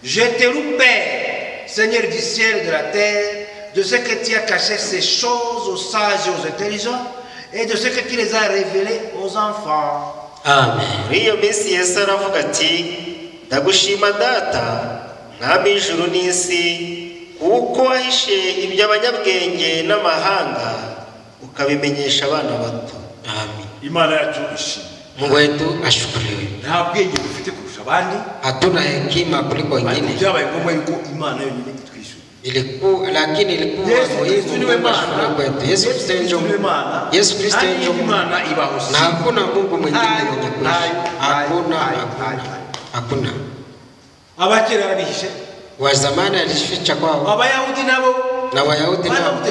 je te loue Père, Seigneur du ciel et de la terre, de ce que tu as caché ces choses aux sages et aux intelligents et de ce que tu les as révélées aux enfants. Amen. Iyo minsi Yesu aravuga ati ndagushima data mwami ijuru n'isi kuko wahishe iby'abanyabwenge n'amahanga ukabimenyesha abana bato. Amen. Imana yacu ishimwe. Mungu wetu ashukuriwe. Nta bwenge dufite kurusha abandi, hatuna hekima kuliko wengine. Byabaye ngombwa yuko Imana yonyine itwishyura. Lakini ilikuwa muhimu ni kwetu. Yesu Kristo ndio Imana. Yesu Kristo ndio Imana ibahusi. Na hakuna Mungu mwingine mwenye kuishi. Hakuna. Abakera babihishe. Wa zamani alificha kwao. Abayahudi nabo na Wayahudi nao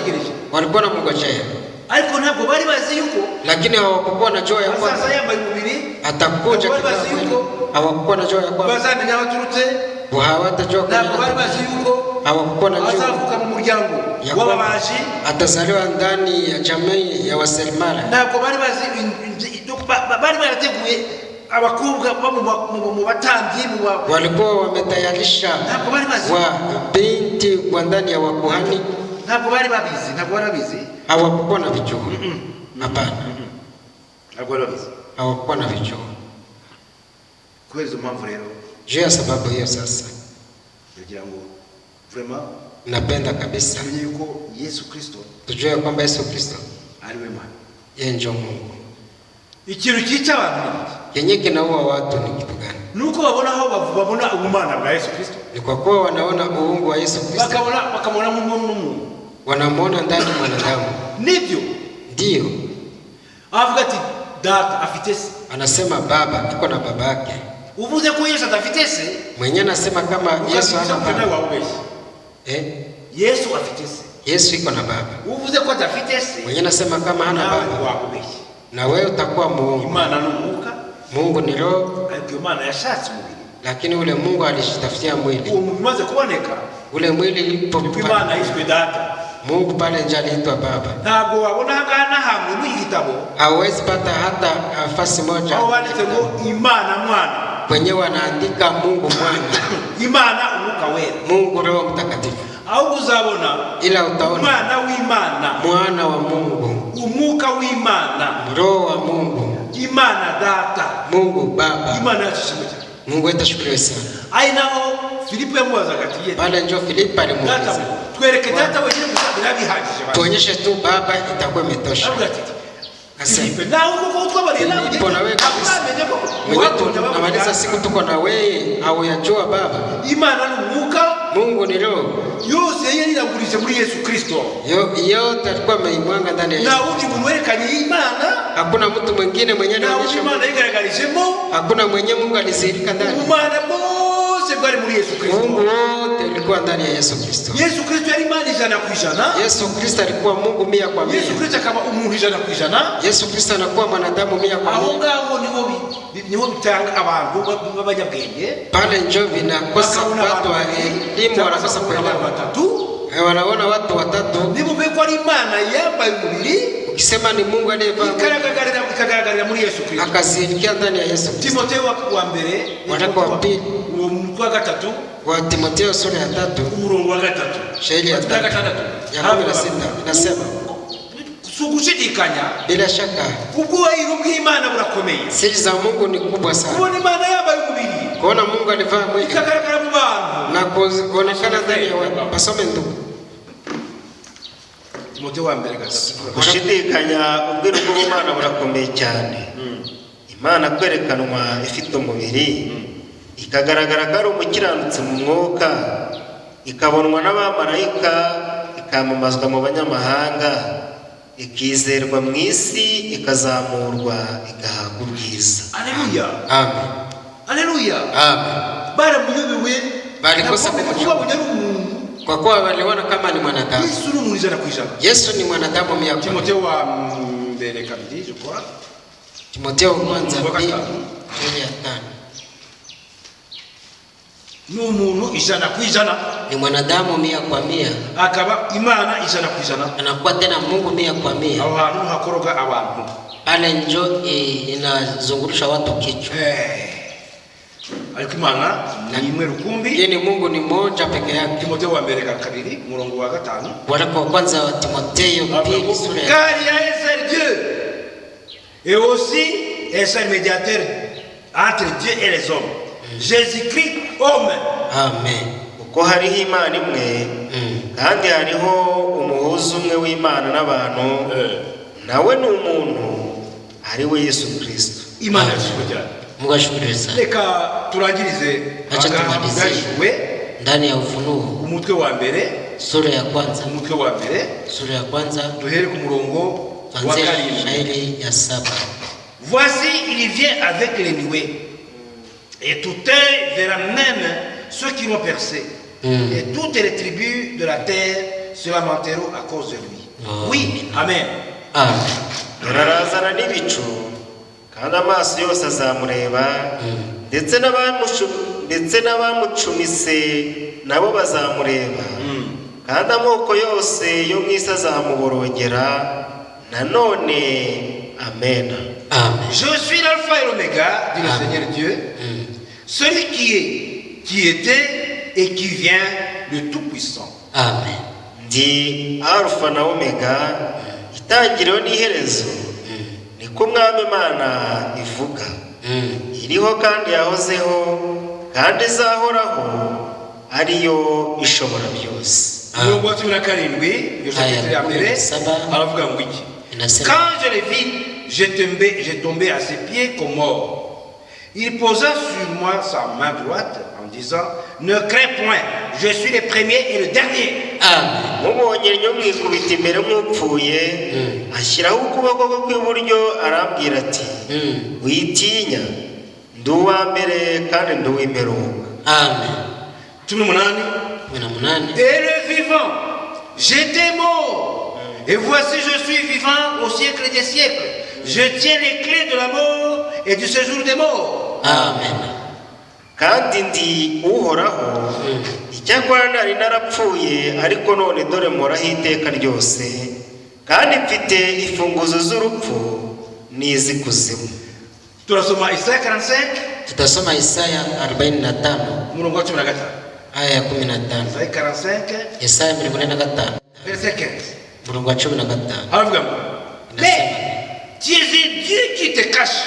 walikuwa wanamngojea. Ariko ntabwo bari bazi yuko, lakini hawakuwa na joya kwa sasa yambaye umubiri atakuja hawakuwa na joya kwa bazamenya abaturutse hawatajua kwa ntabwo bari bazi yuko hawakuwa na joya azavuka mu muryango w'ababaji atazaliwa ndani ya jamii ya waseremala. Ntabwo bari bazi bari barateguye abakobwa mu batambyi walikuwa wametayarisha wa binti wa ndani ya wakuhani. ntabwo bari babizi hawakuwa na vichwa. Hapana. ntabwo bari babizi Hawakuwa na vichwa. kubera izo mpamvu rero Juu ya sababu hiyo sasa kugira ngo vraiment napenda kabisa tumenye yuko Yesu Kristo tujue kwamba Yesu Kristo ari we Mana. yeye ndio Mungu. Ikintu cyica abantu Kenye kinaua watu ni kitu gani? nuko babona ubumana bwa Yesu Kristo. Ni kwa kuwa wanaona uungu wa Yesu Kristo. Bakamona Mungu. Wanamuona ndani mwanadamu. Nibyo. Ndio. Avuga ati data afite se. Anasema baba iko na baba yake. Uvuze ko Yesu afite se? Mwenye anasema kama Yesu hana baba. Yesu afite se. Yesu iko na baba. Uvuze ko afite se? Mwenye anasema kama hana baba. Na wewe utakuwa muongo. Imana n'umwuka. Mungu ni roho. Ariko Imana yashatse umubiri. Lakini ule Mungu alishitafutia mwili. Umaze kuboneka. Ule mwili lipo Imana yiswe data. Mungu pale nje aliitwa baba. Ntabwo wabona hangana hamwe mu gitabo. Hawezi pata hata nafasi moja. Hao wanditse ngo Imana mwana. Kwenye wanaandika Mungu mwana. Imana umwuka wera. Mungu roho mtakatifu. Au uzabona ila utaona mwana w'Imana. Mwana wa Mungu. Umwuka w'Imana. Roho wa Mungu. Imana data. Mungu baba. Imana yashimwe. Mungu atashukuriwe sana. Ainaho Filipo yamubaza ati pale ndio Filipo alimuuliza. Twereke data wewe musabira bihagije bana. Tuonyeshe tu baba itakuwa imetosha. Filipo na uko twabari na wewe kabisa. Namaliza siku tuko na wewe au yajua baba. Imana n'umwuka. Mungu ni roho. Yose yeye iragurije muri Yesu Kristo. Yote alikuwa ameimwanga ndani ya Yesu. Na undi mwerekanye Imana. Hakuna mtu mwingine mwenye anaonyesha Imana igaragarijemo. Hakuna mwenye Mungu alizihirika ndani. Imana bose bari muri Yesu Kristo. Mungu wote alikuwa ndani ya Yesu Kristo. Yesu Kristo yari Imana 100%. Yesu Kristo alikuwa Mungu 100%. Yesu Kristo kama umuntu 100%. Yesu Kristo anakuwa mwanadamu 100%. Aho ngaho niho bitanga abantu b'abanyabwenge. Pale njoo vinakosa watu wa elimu wanakosa kuelewa. Wanaona watu watatu. Nibuve ko ari Imana yambaye umubiri. Ukisema ni Mungu aliyevaa ikagaragarira muri Yesu Kristo. Akazirikia ndani ya Yesu Kristo. Timotheo wa mbere, waraka wa pili, umutwe wa 3, wa Timotheo sura ya 3, umurongo wa 3. Shairi ya 16 inasema sugushidikanya bila shaka ubwairu bw'Imana burakomeye. Siri za Mungu ni kubwa sana. Kubona Imana yambaye umubiri. Kuona Mungu alivaa mwili. Ikagaragara mu bantu. Na kuonekana ndani ya watu. Pasome ndugu. Timotheo wa mbere 3. Gushidikanya ubwiru bw'Imana burakomeye cyane. Imana kwerekanwa ifite umubiri ikagaragara ko ari umukiranutsi mu mwuka, ikabonwa n'abamarayika, ikamamazwa mu banyamahanga, ikizerwa mu isi, ikazamurwa, igahabwa ubwiza. Haleluya. Amen. Haleluya. Amen. Baramuyobewe balikosa kumjua kwa kuwa waliona kama ni mwanadamu. Yesu ni umuntu 100%. Yesu ni mwanadamu 100%. Timotheo wa mbere kabiri je crois. Timotheo kwanza 2:5. Ni umuntu 100%. Ni mwanadamu 100%. Akaba Imana 100%. Anakuwa tena Mungu 100%. Aho hantu hakoroga abantu. Pale njo inazungurusha watu kichwa. Ariko Imana ni imwe rukumbi. Yeye Mungu ni mmoja peke yake. Timotheo wa mbere kabiri umurongo wa 5. Waraka wa kwanza wa Timotheo 2 sura ya 4. Car il y a un seul Dieu et aussi un seul médiateur entre Dieu et les hommes. Jésus-Christ homme. Amen. Uko hariho Imana imwe kandi hariho umuhuza umwe w'Imana n'abantu. Nawe ni umuntu ari we Yesu Kristo. Imana yashukira. Mungu ashukuriwe sana. Reka turangirize ndani ya Ufunuo umutwe wa mbere sura ya kwanza. Umutwe wa mbere sura ya kwanza duhere ku murongo wa 7. Shairi ya 7. Voici il vient avec les nuées et tout œil verra même ceux qui l'ont percé et toutes les tribus de la terre se lamenteront à cause de lui. Oui, amen. Amen. Ararazana n'ibicu kandi amaso yose azamureba ndetse n'abamucumise nabo bazamureba kandi amoko yose yo mu isi azamuborogera. Nanone amen. Amen. Je suis l'alpha et l'oméga, dit le Seigneur Dieu, celui qui est, qui était et qui vient, le Tout-Puissant. Amen. ndi Alpha na Omega, itangiriro n'iherezo, niko Umwami Imana ivuga, iriho kandi yahozeho kandi izahoraho, ariyo ishobora byose. Umurongo wa 17 yo chapitre ya mbere aravuga ngo iki? Quand je le vis, j'ai tombé à ses pieds comme mort. Il posa sur moi sa main droite en disant, ne crains point, je suis le premier et le dernier. Mubonye nyo mwikubita imbere nk'upfuye, ashyiraho ukuboko kwe kw'iburyo arambwira ati, witinya, ndi uwa mbere kandi ndi uw'imperuka. Amen. 18. Et le vivant, j'étais mort, et voici je suis vivant au siècle des siècles. Je tiens les clés de la mort et du séjour des morts. Amen. Kandi ndi uhoraho, icyakora nari narapfuye, ariko none dore mporaho iteka ryose, kandi mfite imfunguzo z'urupfu n'iz'ikuzimu. Turasoma Isaya 45. Tutasoma Isaya 45. Umurongo wa 15. Aya ya 15. Isaya 45. Isaya 45. Verset 15. Umurongo wa 15. Aravuga ngo, mais tu es Dieu qui te cache,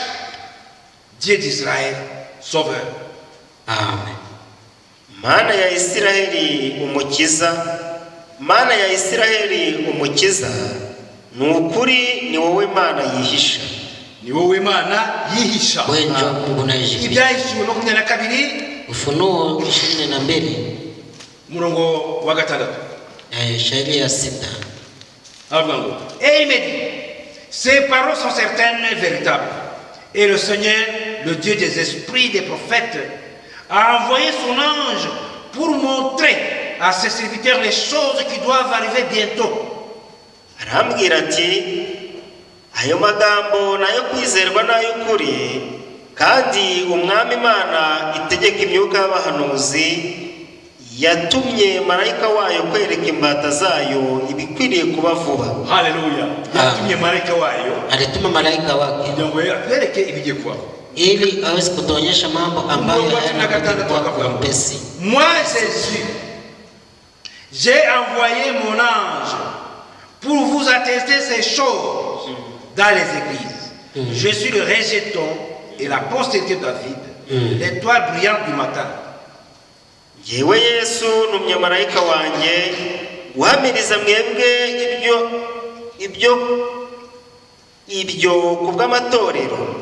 Dieu d'Israël, sauveur. Amen. Mana ya Isiraheli umukiza, Mana ya Isiraheli umukiza, nukuri ni wowe Mana yihisha. Ni wowe Mana yihisha. Wenjo Mungu na yihisha. Ibyahishuwe 22. Ufunuo 22. Umurongo wa 6. Shairi ya 6. Aravuga ngo, et il me dit, ces paroles sont certaines et véritables. Et le Seigneur, le Dieu des esprits des prophètes, a envoyé son ange pour montrer à ses serviteurs les choses qui doivent arriver bientôt. Arambwira ati, ayo magambo nayo kwizerwa n'ay'ukuri, kandi Umwami Imana itegeka imyuka y'abahanuzi, yatumye marayika wayo kwereka imbata zayo ibikwiriye kuba vuba. Haleluya. Yatumye marayika wayo, alituma malaika wake ngo yereke ibigiye kuba, ili aweze kutuonyesha mambo ambayo hayana kwa mpesi. Moi Jésus, j'ai envoyé mon ange pour vous attester ces choses dans les églises. Je suis le rejeton et la postérité de David, l'étoile brillante du matin. Yewe Yesu numye marayika wanjye uhamiriza mwebwe ibyo kubw'amatorero,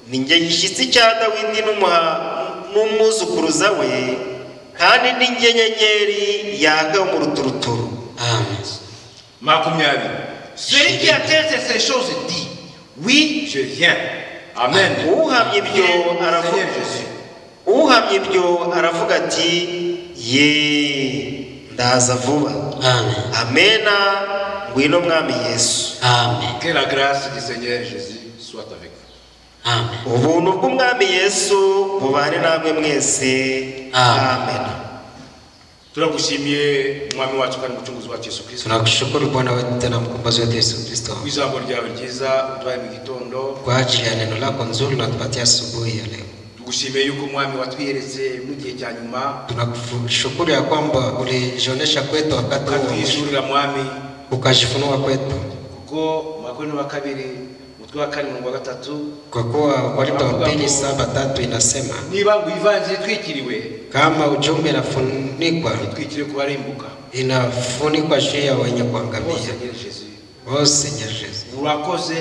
ninjye gishyitsi cya Dawidi n'umwuzukuruza we, kandi ninjye nyenyeri yaka mu ruturuturu. Amen. Celui qui atteste ces choses dit, oui, je viens. Amen. Uhamye ibyo aravuga ati, ye ndaza vuba. Amen. Amena, ngwino Mwami Yesu. Amen. Que la grâce du Seigneur Jésus soit avec vous. Amen. Ubuntu bw'Umwami Yesu bubane namwe mwese. Amen. Tunakushimiye Mwami wacu kandi Mucunguzi wacu Yesu Kristo. Tunakushukuru Bwana wetu tena mkombozi wetu Yesu Kristo. Kw'ijambo ryawe ryiza utwaye mu gitondo. Kwa ajili ya neno lako nzuri na tupatia asubuhi ya leo. Tugushimiye yuko Mwami watwiyeretse mu gihe cya nyuma. Tunakushukuru ya kwamba ulijionesha kwetu wakati wa mwisho, Mwami, ukajifunua kwetu. Kuko Makorino wa 2 mutwe wa 4:3, kwa kuwa Wakorintho wa 2:7 inasema, niba ngo ivanjiri twikiriwe, kama ujumbe unafunikwa, twikire kubarimbuka, inafunikwa juu ya wenye kuangamia. Seigneur Jésus, urakoze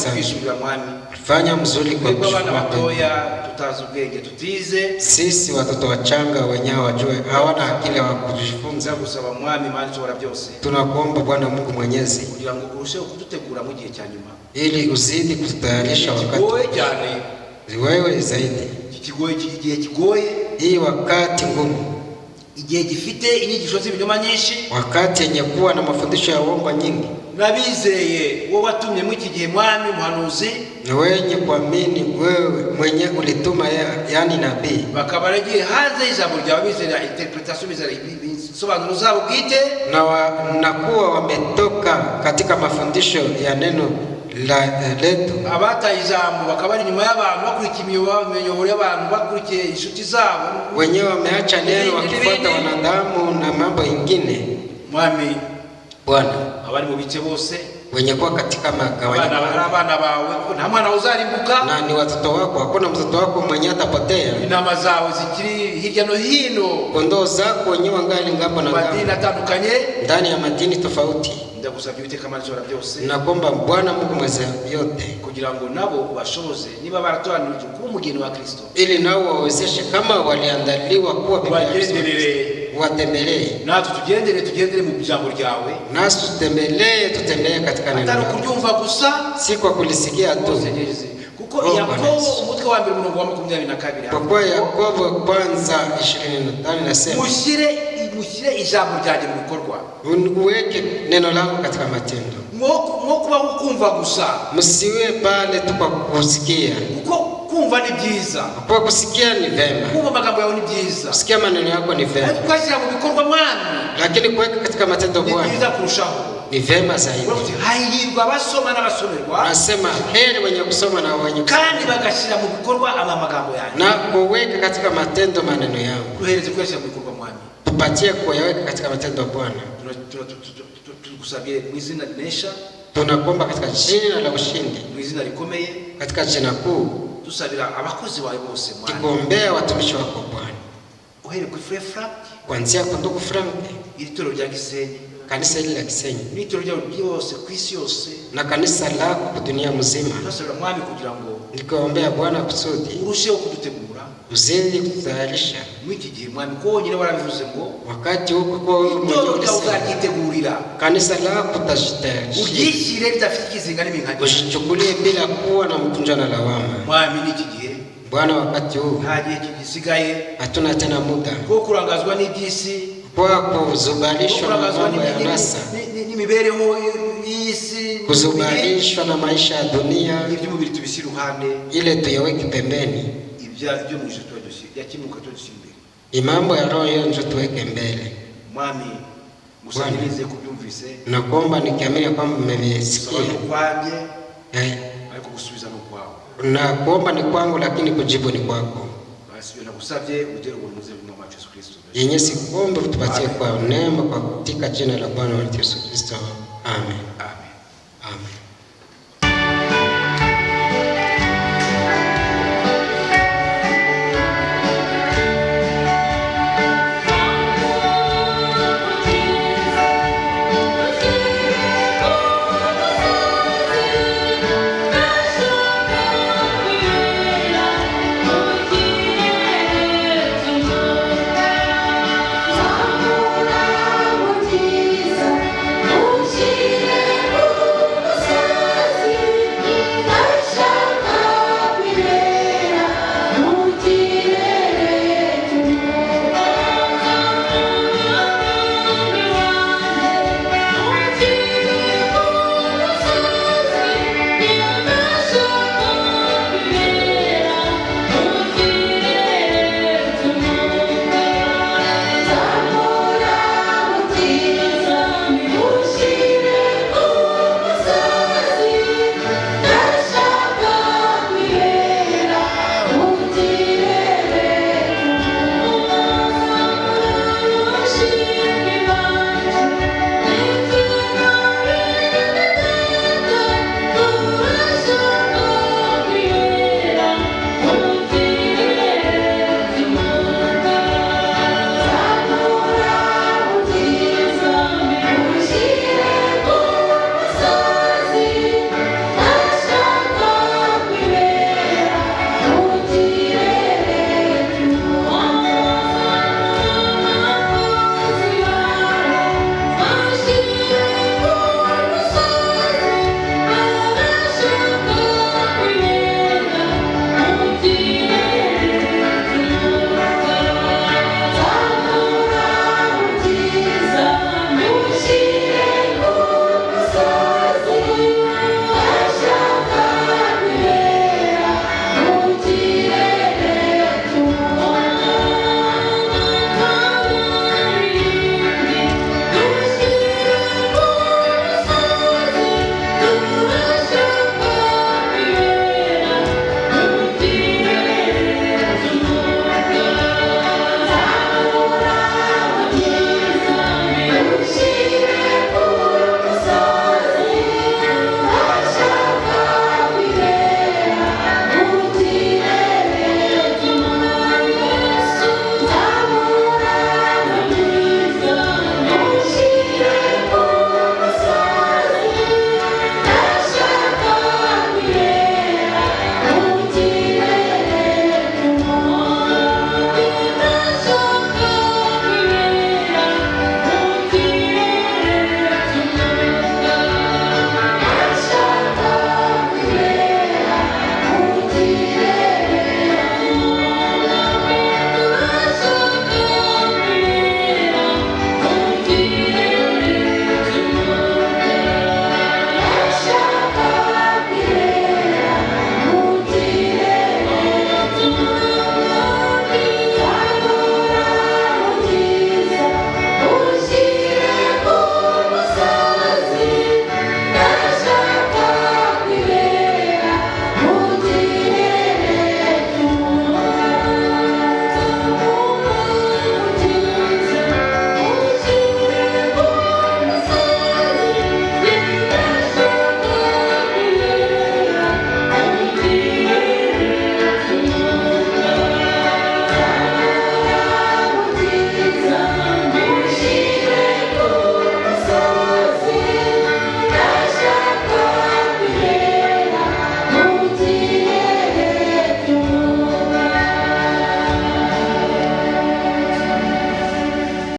kutwishyurira Mwami. Fanya mzuri kwa bana batoya tutazi ubwenge tutize, sisi watoto wachanga wenyewe wajue hawana akili wa kujifunza. Gusaba Mwami Imana ishobora byose, tunakuomba Bwana Mungu Mwenyezi, kugira ngo urusheho kudutegura mu gihe cya nyuma, ili uzidi kututayarisha wakati cyane wewe zaidi. Igihe kigoye, hii wakati ngumu, igihe gifite inyigisho z'ibinyoma nyinshi, wakati yenye kuwa na mafundisho ya uongo nyingi. Nabizeye wowe watumye mu iki gihe Mwami muhanuzi, na wenye kuamini wewe mwenye ulituma yani nabii, bakabaragiye hanze ijambo ryawe bizera interpretation, bizera ibisobanuro zabo bwite, na kuwa wametoka katika mafundisho ya neno letu. Abata ijambo bakabari nyuma y'abantu bakurikiye imiyoboro y'abantu, bakurikiye inshuti zabo, wenyewe wameacha neno wakifuata wanadamu na mambo wengine mwami Bwana abari mu bice bose wenye kuwa katika magawanyiko, abana bawe nta mwana uzarimbuka, na ni watoto wako, hakuna mtoto wako mwenye atapotea. Intama zawe zikiri hirya no hino, kondoo zako wenye wangali ngapo na ngapo, madini atandukanye, ndani ya madini tofauti. Ndagusabye Uwiteka Mana Ishobora byose, nakomba Bwana Mungu mweza yote, kugira ngo nabo bashoboze niba baratoranijwe kuba umugeni wa Kristo, ili nao wawezeshe kama waliandaliwa kuwa bibi harusi, watembelee natwe tugendere mu jambo ryawe, nasi tutembelee katika neno lako, atari kuryumva gusa, si kwa kulisikia tu. Kuko Yakobo umutwe wa 2 murongo wa 22, kwa kuwa Yakobo kwanza 25 nasema mushyire ijambo ryanjye mu bikorwa, uweke neno langu katika matendo. Mwo kuba ukumva gusa, msiwe pale tu kwa kusikia, kuko kumva ni byiza, kwa kusikia ni vema, kumva magambo yao ni byiza, kusikia maneno yako ni vema, ukashyira mu bikorwa mwami, lakini kuweka katika matendo Bwana ni byiza kurushaho, ni vema zaidi. Hahirwa basoma n'abasomerwa, nasema heri wenye kusoma na wenye kandi bagashyira mu bikorwa amagambo yanyu, na kuweka katika matendo maneno yao. Tuhereze kuyashyira mu bikorwa mwami, tupatie kuyaweka katika matendo Bwana. Tukusabye mu izina rinesha, tunakuomba katika jina la ushindi, mu izina rikomeye, katika jina kuu. Tusabira abakozi bawe bose mwami, tukuombea watumishi wako Bwana, uhere ku Frère Frank, kuanzia kwa ndugu Frank, iritoro rya Gisenyi, kanisa hili la Gisenyi, nitoro rya byose ku isi yose, na kanisa lako kwa dunia mzima. Tusabira mwami kugira ngo nikuombea Bwana kusudi urusheho kudutegura, uzidi kututayarisha mwiki gihe mwami, ko nyine warabivuze ngo wakati huko kwa uzagitegurira kanisa lako utajitayarisha, ugishyire ridafite ikizinga n'iminkanya, usichukulie bila kuwa na mkunjo na lawama mwami. Niki gihe Bwana, wakati huu nta gihe kigisigaye, hatuna tena muda ko kurangazwa n'ibyisi, kwa kuzubalishwa na mambo ya nasa, n'imibereho y'isi, kuzubalishwa na maisha ya dunia, iby'umubiri tubishyira uruhande, ile tuyaweke pembeni, ibyo mu ijuru yakimuka tudushimbe, imambo ya roho yonjo tuweke mbele. Mwami musabirize kubyumvise, nakuomba nikiamini kwamba mmevisikia kwanjye, ariko gusubiza no kwawe, na kuomba ni kwangu lakini kujibu ni kwako. Basi nagusabye ugere ubuntu muze mu Yesu Kristo, yenye sikuombe tupatie kwa neema kwa katika jina la Bwana wetu Yesu Kristo, amen.